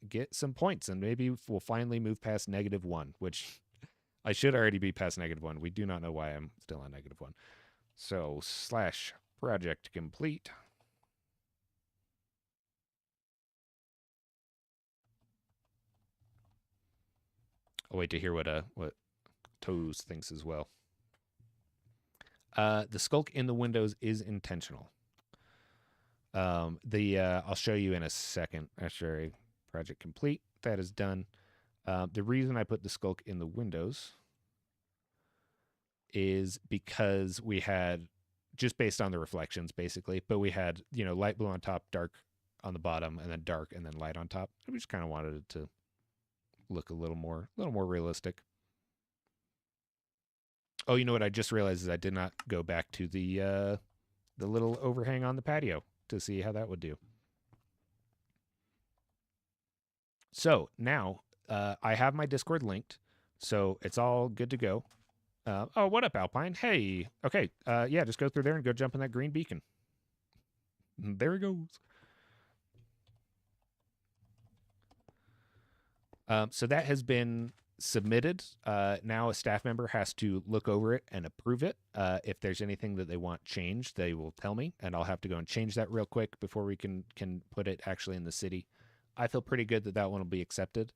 get some points. And maybe we'll finally move past -1, which I should already be past -1. We do not know why I'm still on -1. So / project complete. I'll wait to hear what Toes thinks as well. The skulk in the windows is intentional. I'll show you in a second. After project complete, that is done. The reason I put the skulk in the windows is because we had just based on the reflections, basically. But we had light blue on top, dark on the bottom, and then dark and then light on top. We just kind of wanted it to look a little more realistic. Oh, you know what? I just realized is I did not go back to the little overhang on the patio to see how that would do. So now I have my Discord linked, so it's all good to go. Oh, what up, Alpine? Hey, okay, yeah, just go through there and go jump in that green beacon. There it goes. So that has been submitted. Now a staff member has to look over it and approve it. If there's anything that they want changed, they will tell me, and I'll have to go and change that real quick before we can put it actually in the city. I feel pretty good that one will be accepted.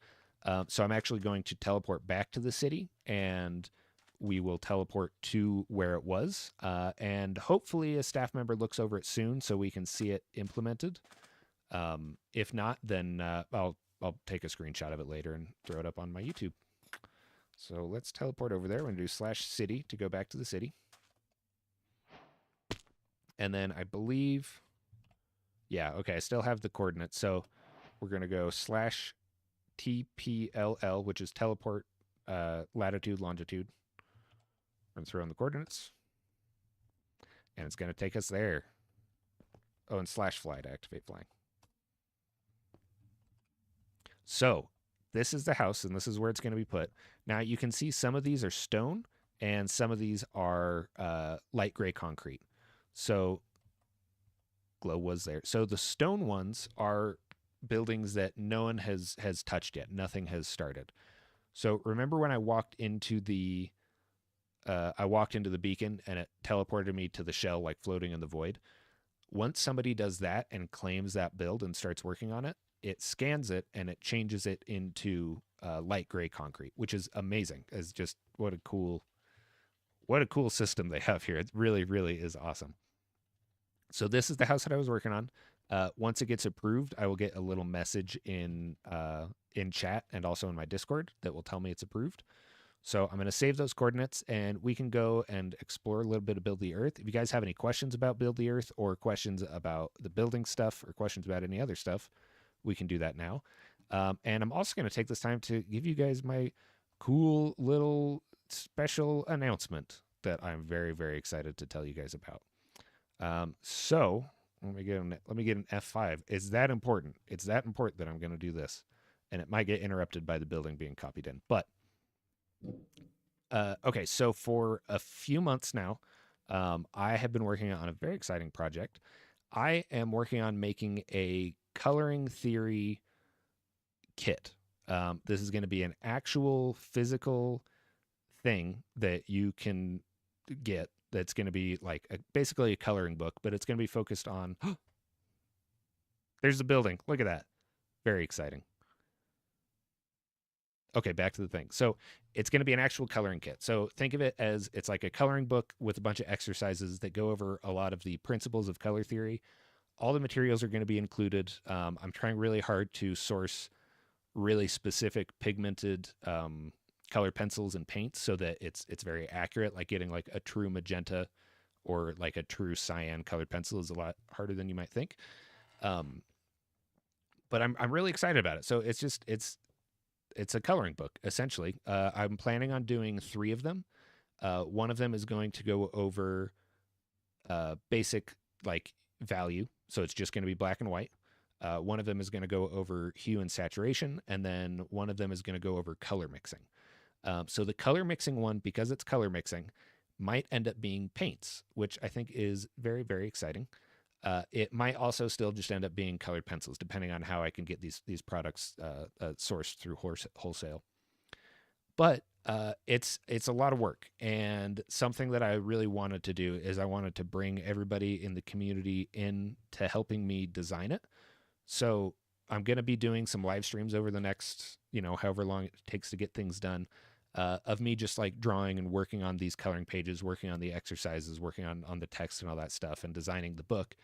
So I'm actually going to teleport back to the city, and we will teleport to where it was. And hopefully a staff member looks over it soon so we can see it implemented. If not, then I'll take a screenshot of it later and throw it up on my YouTube. So let's teleport over there. We're going to do /city to go back to the city. And then I believe, yeah, okay, I still have the coordinates. So we're going to go /TPLL, which is teleport latitude, longitude. I'm going to throw in the coordinates. And it's going to take us there. Oh, and /fly to activate flying. So this is the house, and this is where it's going to be put. Now you can see some of these are stone, and some of these are light gray concrete. So glow was there. So the stone ones are buildings that no one has touched yet. Nothing has started. So remember when I walked into the beacon and it teleported me to the shell like floating in the void. Once somebody does that and claims that build and starts working on it, it scans it and it changes it into light gray concrete, which is amazing. As just what a cool system they have here. It really, really is awesome. So this is the house that I was working on. Once it gets approved, I will get a little message in chat and also in my Discord that will tell me it's approved. So I'm going to save those coordinates and we can go and explore a little bit of Build the Earth. If you guys have any questions about Build the Earth or questions about the building stuff or questions about any other stuff, we can do that now. And I'm also going to take this time to give you guys my cool little special announcement that I'm very, very excited to tell you guys about. So let me get an F5. Is that important? It's that important that I'm going to do this, and it might get interrupted by the building being copied in. But okay, so for a few months now, I have been working on a very exciting project. I am working on making a coloring theory kit. This is going to be an actual physical thing that you can get that's going to be like basically a coloring book, but it's going to be focused on. There's the building. Look at that. Very exciting. Okay, back to the thing. So it's going to be an actual coloring kit. So think of it as it's like a coloring book with a bunch of exercises that go over a lot of the principles of color theory. All the materials are going to be included. I'm trying really hard to source really specific pigmented color pencils and paints so that it's very accurate. Like getting like a true magenta or like a true cyan colored pencil is a lot harder than you might think. Um, but I'm really excited about it. So it's a coloring book essentially. I'm planning on doing 3 of them. One of them is going to go over basic like value, so it's just going to be black and white. One of them is going to go over hue and saturation, and then one of them is going to go over color mixing. So the color mixing one, because it's color mixing, might end up being paints, which I think is very, very exciting. It might also still just end up being colored pencils, depending on how I can get these products sourced through wholesale. But it's a lot of work, and something that I really wanted to do is I wanted to bring everybody in the community in to helping me design it. So I'm going to be doing some live streams over the next, however long it takes to get things done, of me just like drawing and working on these coloring pages, working on the exercises, working on the text and all that stuff, and designing the book.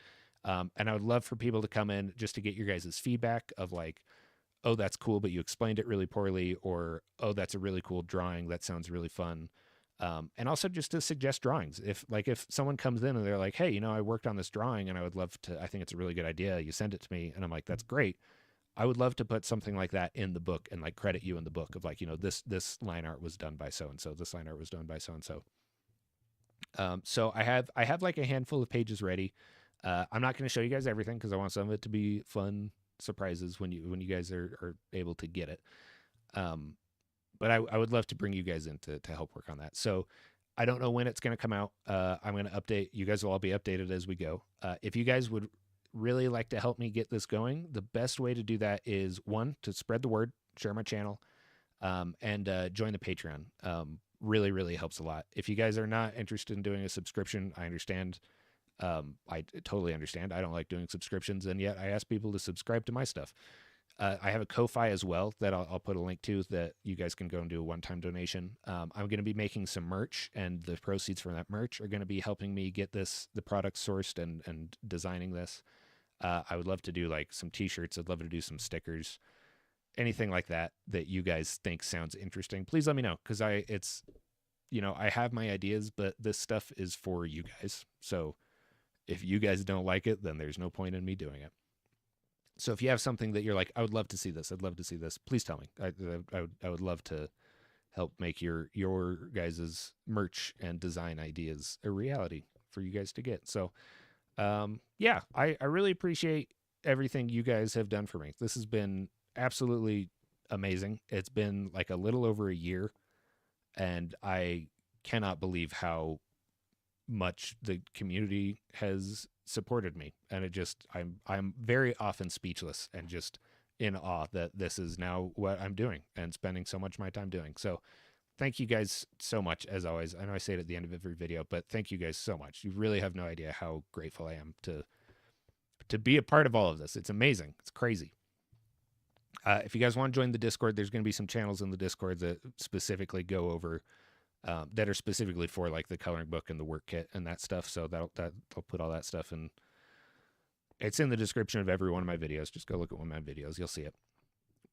And I would love for people to come in just to get your guys' feedback of like, oh, that's cool, but you explained it really poorly, or oh, that's a really cool drawing, that sounds really fun. And also just to suggest drawings. If someone comes in and they're like, hey, I worked on this drawing and I think it's a really good idea. You send it to me, and I'm like, that's great. I would love to put something like that in the book and like credit you in the book of like, this line art was done by so and so. This line art was done by so and so. So I have like a handful of pages ready. I'm not going to show you guys everything because I want some of it to be fun surprises when you guys are able to get it. But I would love to bring you guys in to help work on that. So I don't know when it's going to come out. I'm going to update. You guys will all be updated as we go. If you guys would really like to help me get this going, the best way to do that is, one, to spread the word, share my channel, and join the Patreon. Really, really helps a lot. If you guys are not interested in doing a subscription, I understand. I totally understand. I don't like doing subscriptions, and yet I ask people to subscribe to my stuff. I have a Ko-Fi as well that I'll put a link to that you guys can go and do a one-time donation. I'm going to be making some merch, and the proceeds from that merch are going to be helping me get the product sourced and designing this. I would love to do like some t-shirts. I'd love to do some stickers, anything like that you guys think sounds interesting. Please let me know, because I have my ideas, but this stuff is for you guys. So if you guys don't like it, then there's no point in me doing it. So if you have something that you're like, I would love to see this, I'd love to see this, please tell me. I would love to help make your guys' merch and design ideas a reality for you guys to get. So yeah, I really appreciate everything you guys have done for me. This has been absolutely amazing. It's been like a little over a year, and I cannot believe how much the community has supported me, and I'm very often speechless and just in awe that this is now what I'm doing and spending so much of my time doing. So thank you guys so much, as always. I know I say it at the end of every video, but thank you guys so much. You really have no idea how grateful I am to be a part of all of this. It's amazing. It's crazy. If you guys want to join the Discord, there's going to be some channels in the Discord that specifically go over that are specifically for like the coloring book and the work kit and that stuff. So I'll put all that stuff in. It's in the description of every one of my videos. Just go look at one of my videos. You'll see it.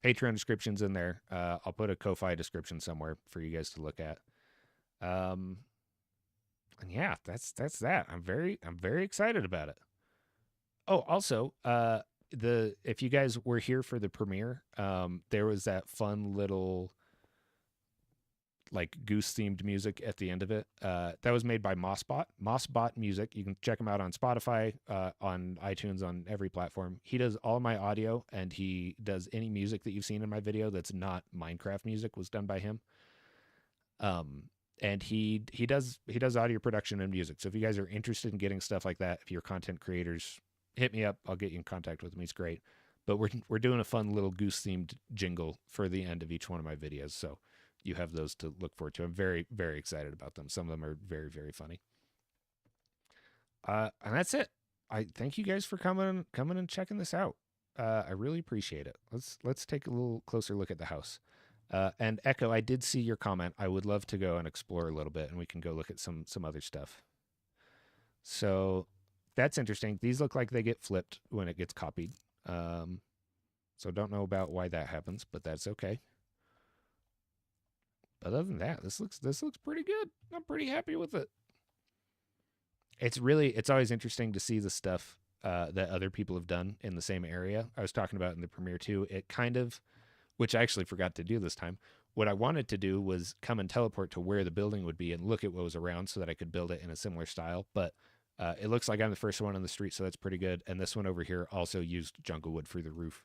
Patreon description's in there. I'll put a Ko-Fi description somewhere for you guys to look at. And yeah, that's that. I'm very excited about it. Oh, also, if you guys were here for the premiere, there was that fun little like goose themed music at the end of it. That was made by Mossbot Music. You can check him out on Spotify, on iTunes, on every platform. He does all my audio, and he does any music that you've seen in my video that's not Minecraft music was done by him. And he does audio production and music. So if you guys are interested in getting stuff like that, if you're content creators, hit me up. I'll get you in contact with him. He's great. But we're doing a fun little goose themed jingle for the end of each one of my videos. So you have those to look forward to. I'm very, very excited about them. Some of them are very, very funny. And that's it. I thank you guys for coming and checking this out. I really appreciate it. Let's take a little closer look at the house. And Echo, I did see your comment. I would love to go and explore a little bit, and we can go look at some other stuff. So that's interesting. These look like they get flipped when it gets copied. So don't know about why that happens, but that's okay. But other than that, this looks pretty good. I'm pretty happy with it. It's always interesting to see the stuff that other people have done in the same area. I was talking about in the premiere too. It kind of, which I actually forgot to do this time. What I wanted to do was come and teleport to where the building would be and look at what was around so that I could build it in a similar style. But it looks like I'm the first one on the street, so that's pretty good. And this one over here also used jungle wood for the roof.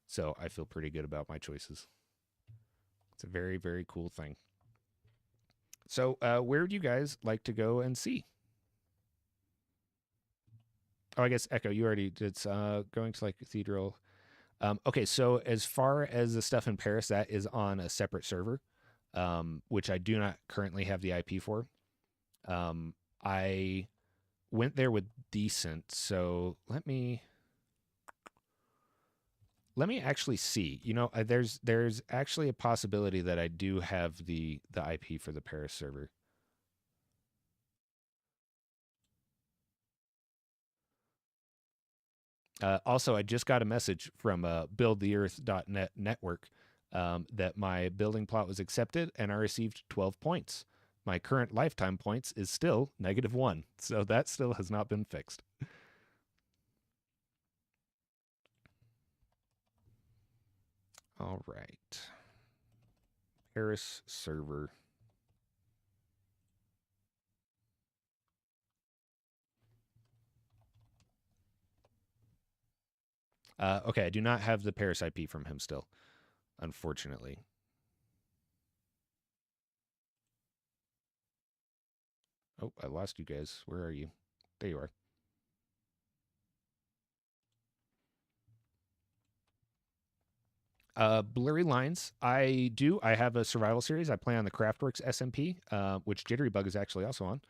So I feel pretty good about my choices. It's a very, very cool thing. So where would you guys like to go and see? Oh, I guess Echo, you already did going to like Cathedral. Okay, so as far as the stuff in Paris, that is on a separate server, which I do not currently have the IP for. I went there with Decent, so let me actually see. You know, there's actually a possibility that I do have the IP for the Paris server. Also, I just got a message from buildtheearth.net network that my building plot was accepted and I received 12 points. My current lifetime points is still -1, so that still has not been fixed. All right. Paris server. Okay, I do not have the Paris IP from him still, unfortunately. Oh, I lost you guys. Where are you? There you are. Blurry Lines. I have a survival series. I play on the Craftworks SMP, which Jitterybug is actually also on.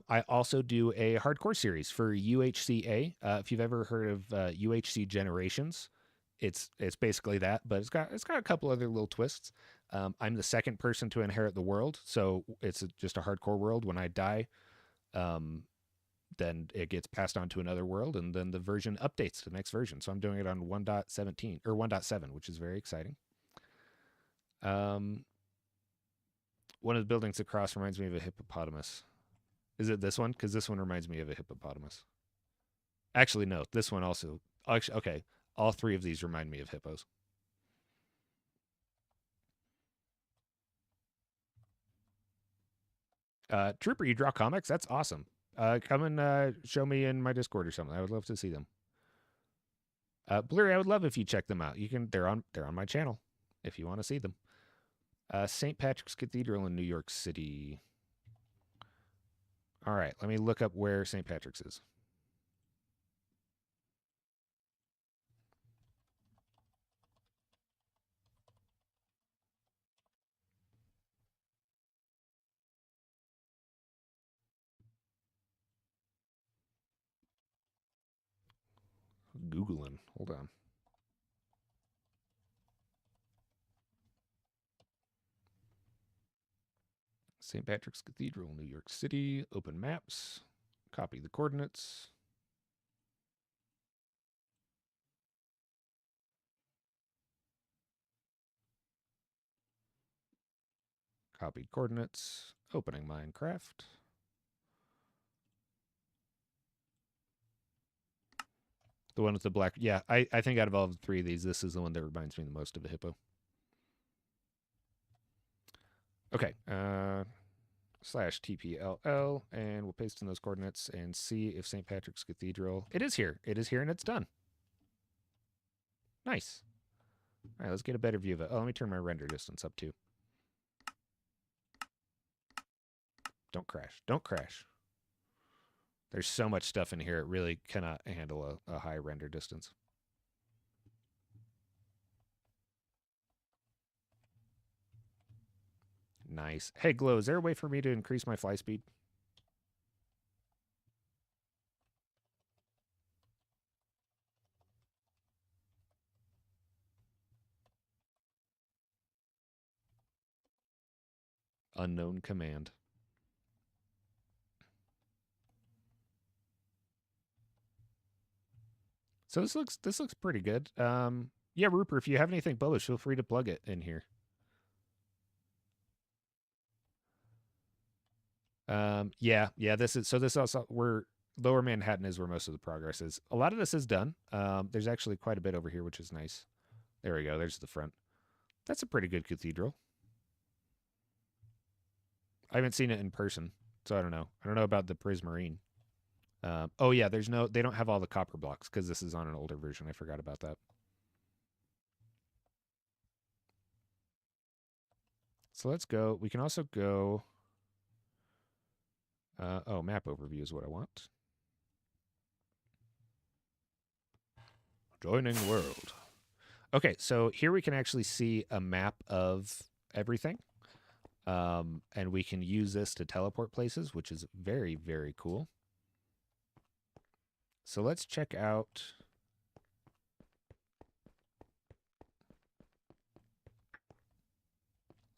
I also do a hardcore series for UHCA. If you've ever heard of UHC Generations, it's basically that, but it's got a couple other little twists. I'm the second person to inherit the world, so it's just a hardcore world. When I die, then it gets passed on to another world, and then the version updates to the next version. So I'm doing it on 1.17 or 1.7, which is very exciting. One of the buildings across reminds me of a hippopotamus. Is it this one? Because this one reminds me of a hippopotamus. Actually, no. This one also. Actually, okay. All three of these remind me of hippos. Trooper, you draw comics? That's awesome. Come and show me in my Discord or something. I would love to see them. Blurry, I would love if you check them out. You can. They're on my channel if you want to see them. St. Patrick's Cathedral in New York City. All right, let me look up where St. Patrick's is. Googling. Hold on. St. Patrick's Cathedral, New York City. Open maps. Copy the coordinates. Copied coordinates. Opening Minecraft. The one with the black. Yeah, I think out of all of the three of these, this is the one that reminds me the most of a hippo. Okay. Slash TPLL, and we'll paste in those coordinates and see if St. Patrick's Cathedral. It is here. It is here, and it's done. Nice. All right, let's get a better view of it. Oh, let me turn my render distance up too. Don't crash. Don't crash. There's so much stuff in here, it really cannot handle a high render distance. Nice. Hey, Glow, is there a way for me to increase my fly speed? Unknown command. So this looks pretty good. Yeah, Rupert, if you have anything published, feel free to plug it in here. Yeah. This also we're Lower Manhattan is where most of the progress is. A lot of this is done. There's actually quite a bit over here, which is nice. There we go. There's the front. That's a pretty good cathedral. I haven't seen it in person, so I don't know. I don't know about the Prismarine. Oh yeah, they don't have all the copper blocks because this is on an older version. I forgot about that. So let's go. We can also go. Oh, map overview is what I want. Joining world. Okay, so here we can actually see a map of everything. And we can use this to teleport places, which is very, very cool. So let's check out.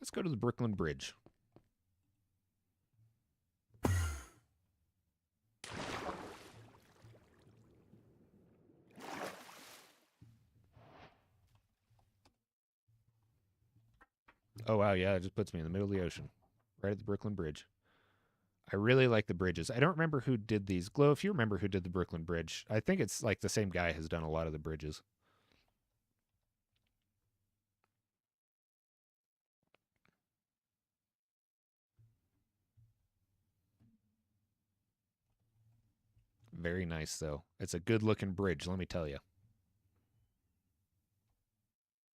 Let's go to the Brooklyn Bridge. Oh, wow. Yeah, it just puts me in the middle of the ocean, right at the Brooklyn Bridge. I really like the bridges. I don't remember who did these. Glow, if you remember who did the Brooklyn Bridge, I think it's like the same guy has done a lot of the bridges. Very nice, though. It's a good looking bridge, let me tell you.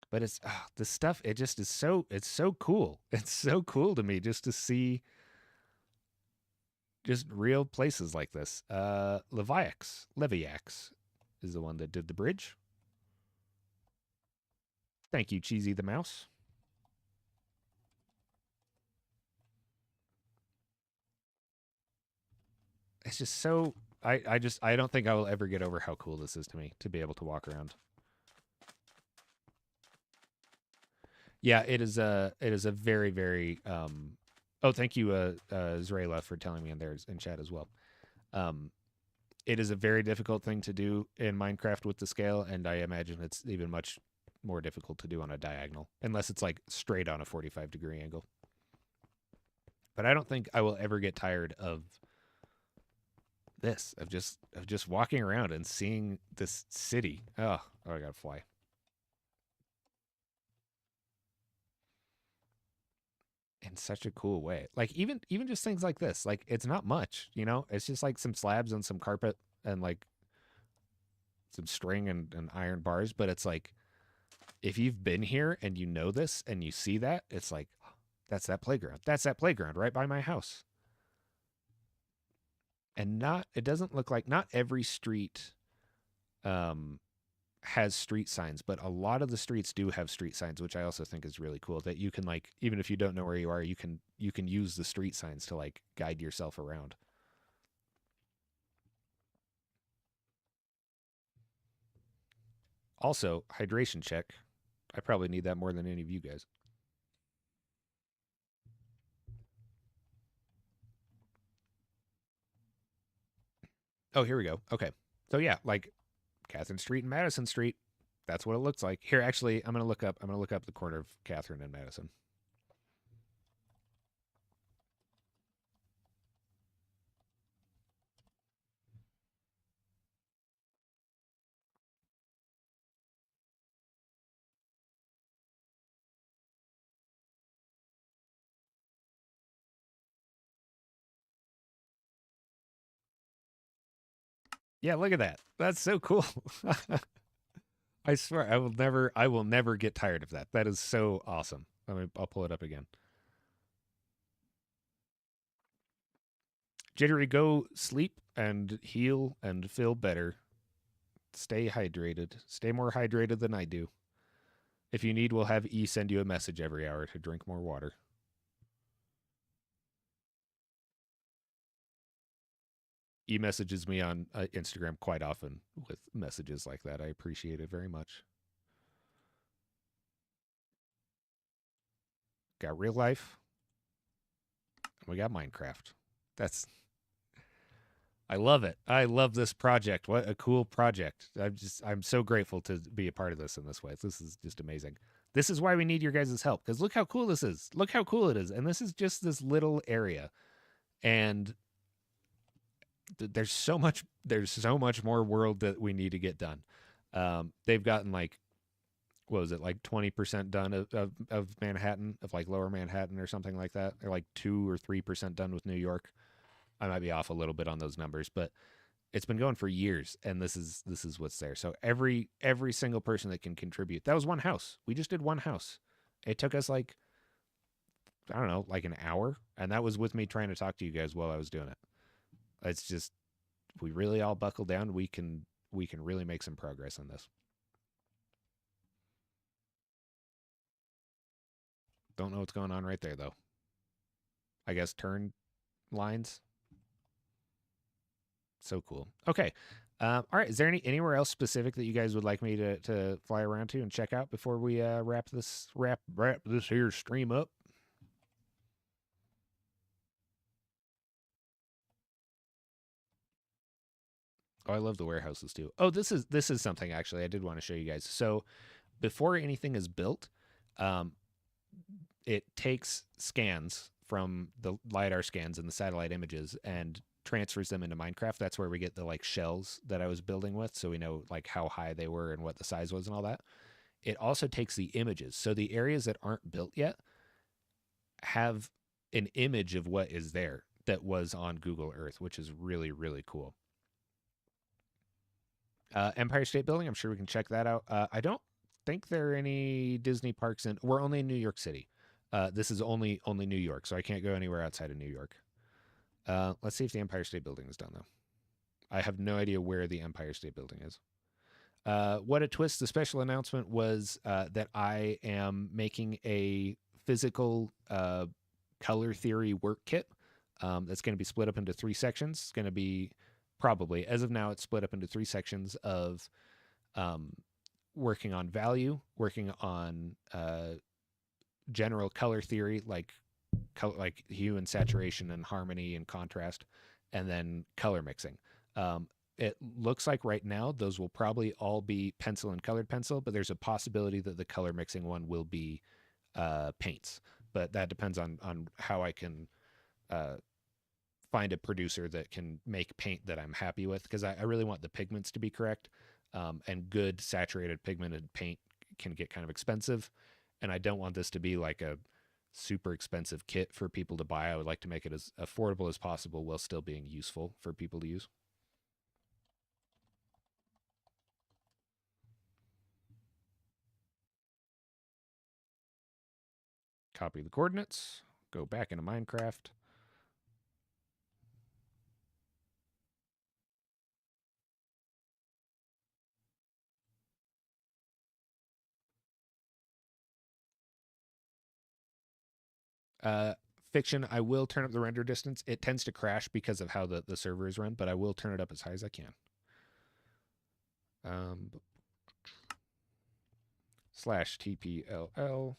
But it's this stuff. It just is so. It's so cool. It's so cool to me just to see just real places like this. Leviax is the one that did the bridge. Thank you, Cheesy the Mouse. It's just so. I don't think I will ever get over how cool this is to me to be able to walk around. Yeah, it is a very very. Oh, thank you, Zrayla, for telling me in there in chat as well. Um, it is a very difficult thing to do in Minecraft with the scale, and I imagine it's even much more difficult to do on a diagonal, unless it's like straight on a 45-degree angle. But I don't think I will ever get tired of this, of just walking around and seeing this city. Oh, I gotta fly. In such a cool way. Like even just things like this. Like it's not much, you know? It's just like some slabs and some carpet and like some string and iron bars, but it's like if you've been here and you know this and you see that, it's like that's that playground. That's that playground right by my house. And not it doesn't look like not every street um has street signs, but a lot of the streets do have street signs, which I also think is really cool that you can like even if you don't know where you are, you can use the street signs to like guide yourself around. Also, hydration check. I probably need that more than any of you guys. Oh, here we go. Okay. So yeah, like Catherine Street and Madison Street. That's what it looks like. Here, actually, I'm gonna look up the corner of Catherine and Madison. Yeah, look at that. That's so cool. I swear I will never get tired of that. That is so awesome. I'll pull it up again. Jittery, go sleep and heal and feel better. Stay hydrated. Stay more hydrated than I do. If you need, we'll have E send you a message every hour to drink more water. E messages me on Instagram quite often with messages like that. I appreciate it very much. Got real life, and we got Minecraft. That's I love it. I love this project. What a cool project. I'm so grateful to be a part of this in this way. This is just amazing. This is why we need your guys' help because look how cool this is. Look how cool it is. And this is just this little area. And there's so much more world that we need to get done. They've gotten like what was it like 20% done of Manhattan of like lower Manhattan or something like that. Or like 2 or 3% done with New York. I might be off a little bit on those numbers, but it's been going for years and this is what's there. So every single person that can contribute. That was one house. We just did one house. It took us like I don't know, like an hour, and that was with me trying to talk to you guys while I was doing it. It's just we really all buckle down, we can really make some progress on this. Don't know what's going on right there though. I guess turn lines. So cool. Okay. All right. Is there anywhere else specific that you guys would like me to fly around to and check out before we wrap this here stream up? Oh, I love the warehouses too. Oh, this is something actually I did want to show you guys. So before anything is built, um, it takes scans from the lidar scans and the satellite images and transfers them into Minecraft. That's where we get the like shells that I was building with, so we know like how high they were and what the size was and all that. It also takes the images, so the areas that aren't built yet have an image of what is there that was on Google Earth, which is really really cool. Empire State Building. I'm sure we can check that out. I don't think there are any Disney parks in. We're only in New York City. This is only New York, so I can't go anywhere outside of New York. Let's see if the Empire State Building is done though. I have no idea where the Empire State Building is. What a twist! The special announcement was that I am making a physical color theory work kit that's going to be split up into three sections. It's going to be probably, as of now, it's split up into three sections of um, working on value, working on general color theory, like hue and saturation and harmony and contrast, and then color mixing. It looks like right now those will probably all be pencil and colored pencil, but there's a possibility that the color mixing one will be paints. But that depends on how I can uh, find a producer that can make paint that I'm happy with because I really want the pigments to be correct. And good saturated pigmented paint can get kind of expensive. And I don't want this to be like a super expensive kit for people to buy. I would like to make it as affordable as possible while still being useful for people to use. Copy the coordinates, go back into Minecraft. Uh, Fiction, I will turn up the render distance. It tends to crash because of how the server is run, but I will turn it up as high as I can. Slash TPLL,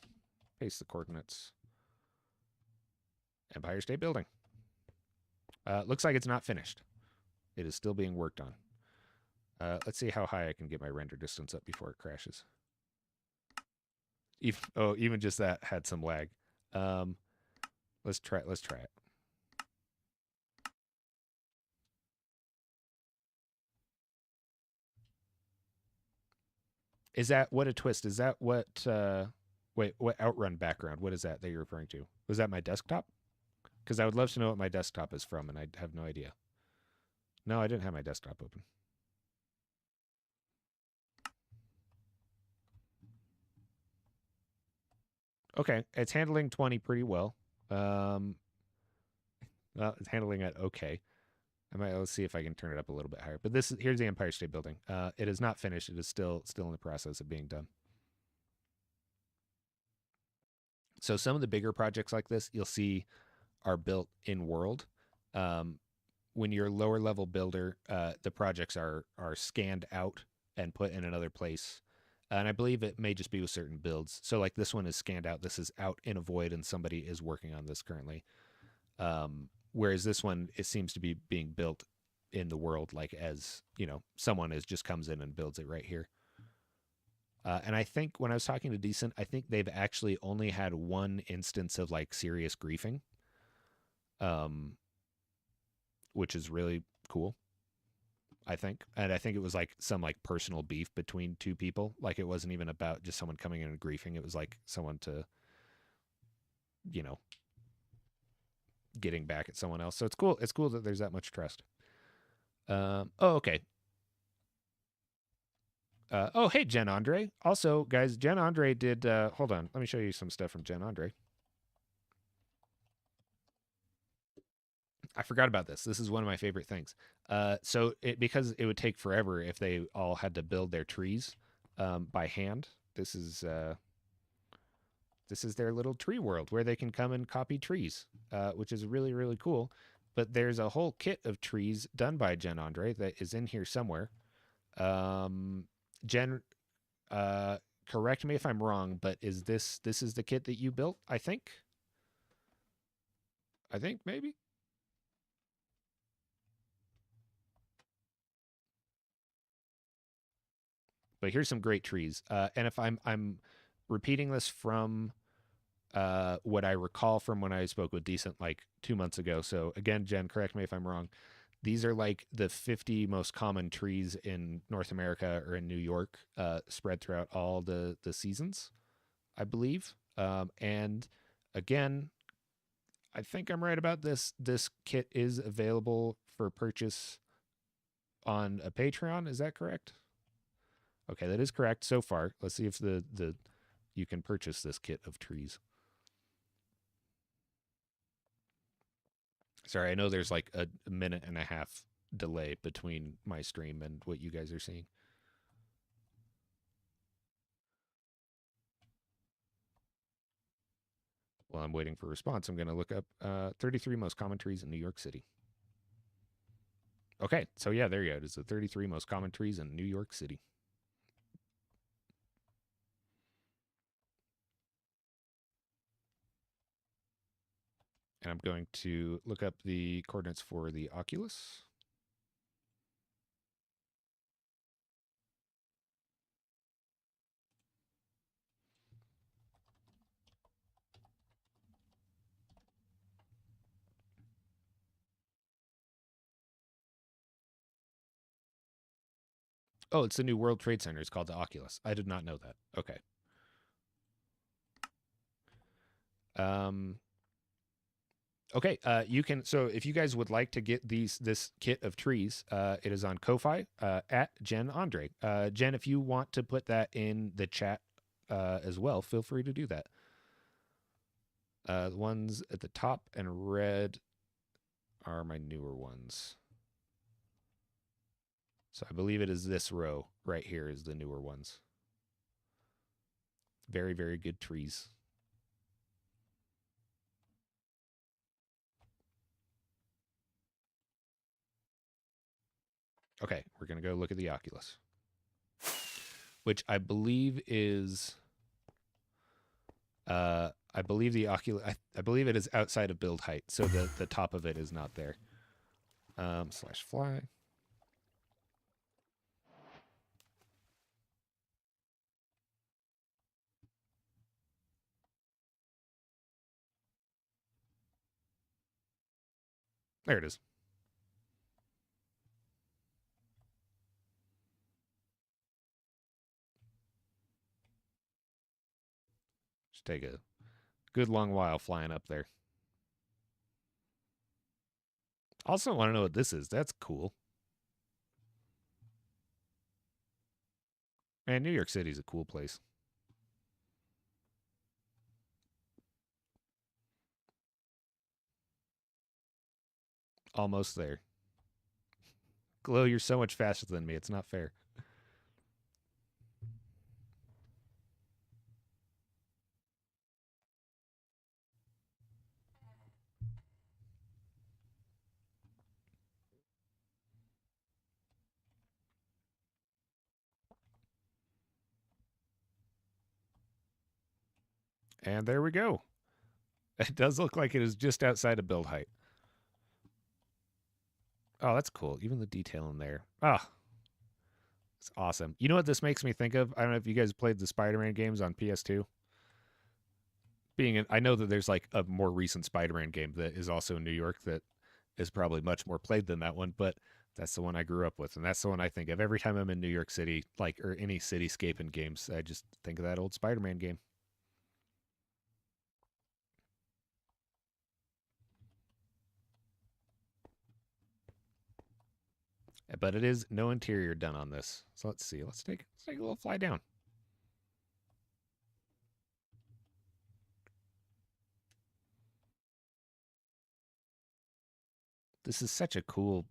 paste the coordinates. Empire State Building. Looks like it's not finished. It is still being worked on. Let's see how high I can get my render distance up before it crashes. Even just that had some lag. Let's try it. Is that what a twist? Is that what wait, what Outrun background? What is that you're referring to? Was that my desktop? Because I would love to know what my desktop is from, and I have no idea. No, I didn't have my desktop open. Okay, it's handling 20 pretty well. Well, it's handling it okay. Let's see if I can turn it up a little bit higher. But here's the Empire State Building. It is not finished. It is still in the process of being done. So some of the bigger projects like this, you'll see, are built in world. When you're a lower level builder, the projects are scanned out and put in another place. And I believe it may just be with certain builds. So like this one is scanned out. This is out in a void, and somebody is working on this currently. Whereas this one, it seems to be being built in the world, like as someone just comes in and builds it right here. And I think when I was talking to Decent, I think they've actually only had one instance of like serious griefing, which is really cool, I think. And I think it was like some like personal beef between two people. Like it wasn't even about just someone coming in and griefing. It was like someone to, you know, getting back at someone else. So it's cool. It's cool that there's that much trust. Okay. Oh, hey, Jen Andre. Also, guys, Jen Andre did. Hold on. Let me show you some stuff from Jen Andre. I forgot about this. This is one of my favorite things. Because it would take forever if they all had to build their trees by hand. This is their little tree world where they can come and copy trees, which is really, really cool. But there's a whole kit of trees done by Jen Andre that is in here somewhere. Jen, correct me if I'm wrong, but is this is the kit that you built? I think maybe. But here's some great trees. And if I'm repeating this from what I recall from when I spoke with Decent like 2 months ago. So again, Jen, correct me if I'm wrong. These are like the 50 most common trees in North America or in New York, spread throughout all the seasons, I believe. And again, I think I'm right about this. This kit is available for purchase on a Patreon. Is that correct? Okay, that is correct so far. Let's see if the you can purchase this kit of trees. Sorry, I know there's like a minute and a half delay between my stream and what you guys are seeing. While I'm waiting for a response, I'm going to look up 33 most common trees in New York City. Okay, so yeah, there you go. It is the 33 most common trees in New York City. And I'm going to look up the coordinates for the Oculus. Oh, it's the new World Trade Center. It's called the Oculus. I did not know that. Okay. Um, okay. You can. So if you guys would like to get this kit of trees, it is on Ko-fi at Jen Andre. Jen, if you want to put that in the chat as well, feel free to do that. The ones at the top and red are my newer ones. So I believe it is this row right here is the newer ones. Very, very good trees. Okay, we're gonna go look at the Oculus, which I believe is I believe the Oculus. I believe it is outside of build height, so the top of it is not there. Slash fly. There it is. Just take a good long while flying up there. Also, want to know what this is. That's cool. Man, New York City's a cool place. Almost there. Glow, you're so much faster than me. It's not fair. And there we go. It does look like it is just outside of build height. Oh, that's cool. Even the detail in there. Ah, it's awesome. You know what this makes me think of? I don't know if you guys played the Spider-Man games on PS2. I know that there's like a more recent Spider-Man game that is also in New York that is probably much more played than that one, but that's the one I grew up with, and that's the one I think of every time I'm in New York City, like or any cityscape in games. I just think of that old Spider-Man game. But it is no interior done on this. So let's see. Let's take a little fly down. This is such a cool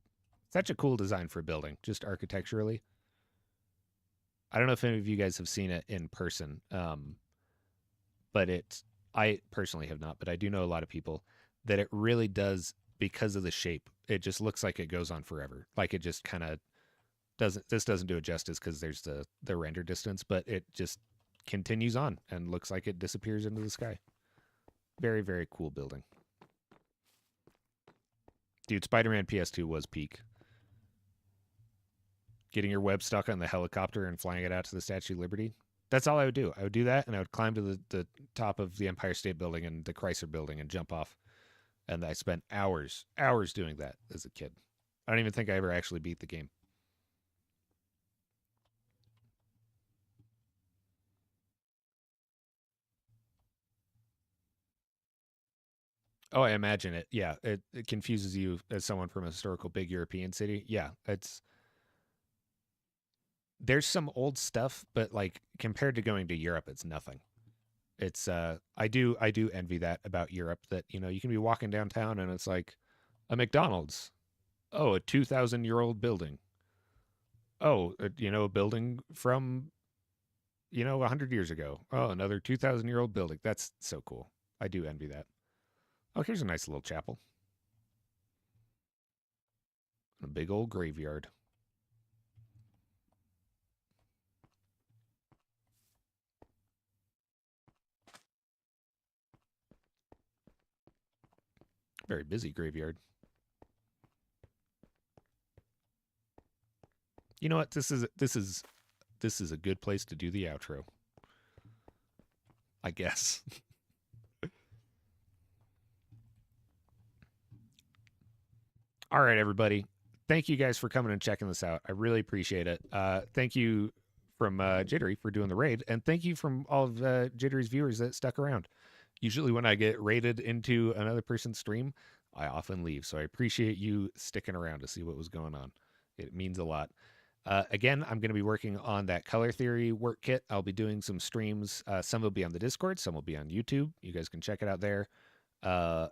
design for a building, just architecturally. I don't know if any of you guys have seen it in person, but I personally have not, but I do know a lot of people that it really does because of the shape. It just looks like it goes on forever. Like it just kind of doesn't. This doesn't do it justice because there's the render distance, but it just continues on and looks like it disappears into the sky. Very very cool building, dude. Spider-Man PS2 was peak. Getting your web stuck on the helicopter and flying it out to the Statue of Liberty. That's all I would do. I would do that, and I would climb to the top of the Empire State Building and the Chrysler Building and jump off. And I spent hours doing that as a kid. I don't even think I ever actually beat the game. Oh, I imagine it. Yeah, it confuses you as someone from a historical big European city. Yeah, it's there's some old stuff, but like compared to going to Europe, it's nothing. It's I do envy that about Europe that you can be walking downtown and it's like a McDonald's. Oh, a 2,000-year-old building. Oh, a building from 100 years ago. Oh, another 2,000-year-old building. That's so cool. I do envy that. Oh, here's a nice little chapel. A big old graveyard. Very busy graveyard. You know what? This is a good place to do the outro, I guess. All right, everybody. Thank you guys for coming and checking this out. I really appreciate it. Thank you from Jittery for doing the raid, and thank you from all of Jittery's viewers that stuck around. Usually, when I get raided into another person's stream, I often leave. So I appreciate you sticking around to see what was going on. It means a lot. Again, I'm going to be working on that color theory work kit. I'll be doing some streams. Some will be on the Discord, some will be on YouTube. You guys can check it out there.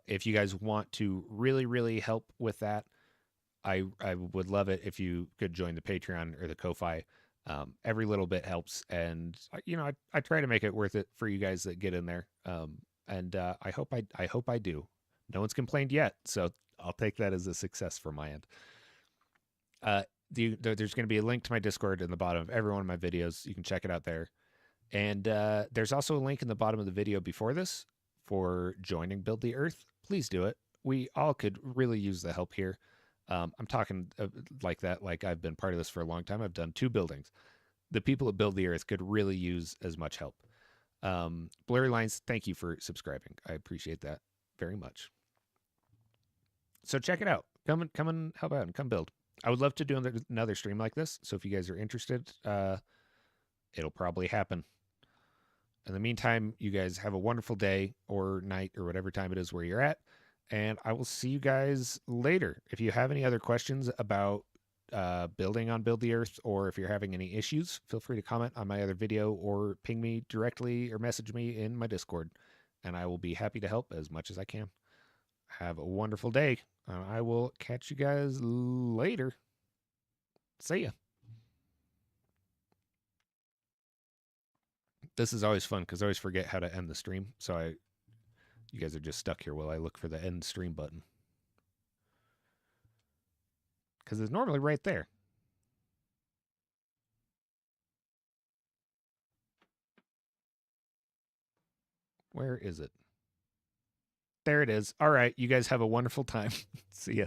If you guys want to really, really help with that, I would love it if you could join the Patreon or the Ko-Fi. Every little bit helps, and I try to make it worth it for you guys that get in there. And I hope I do. No one's complained yet, so I'll take that as a success from my end. Uh, there's going to be a link to my Discord in the bottom of every one of my videos. You can check it out there. And there's also a link in the bottom of the video before this for joining Build the Earth. Please do it. We all could really use the help here. I'm talking like that, like I've been part of this for a long time. I've done 2 buildings. The people at Build the Earth could really use as much help. Blurry Lines, thank you for subscribing. I appreciate that very much. So check it out. Come and help out and come build. I would love to do another stream like this. So if you guys are interested, it'll probably happen. In the meantime, you guys have a wonderful day or night or whatever time it is where you're at. And I will see you guys later. If you have any other questions about building on Build the Earth, or if you're having any issues, feel free to comment on my other video or ping me directly or message me in my Discord. And I will be happy to help as much as I can. Have a wonderful day. I will catch you guys later. See ya. This is always fun because I always forget how to end the stream. So you guys are just stuck here while I look for the end stream button. Because it's normally right there. Where is it? There it is. All right. You guys have a wonderful time. See ya.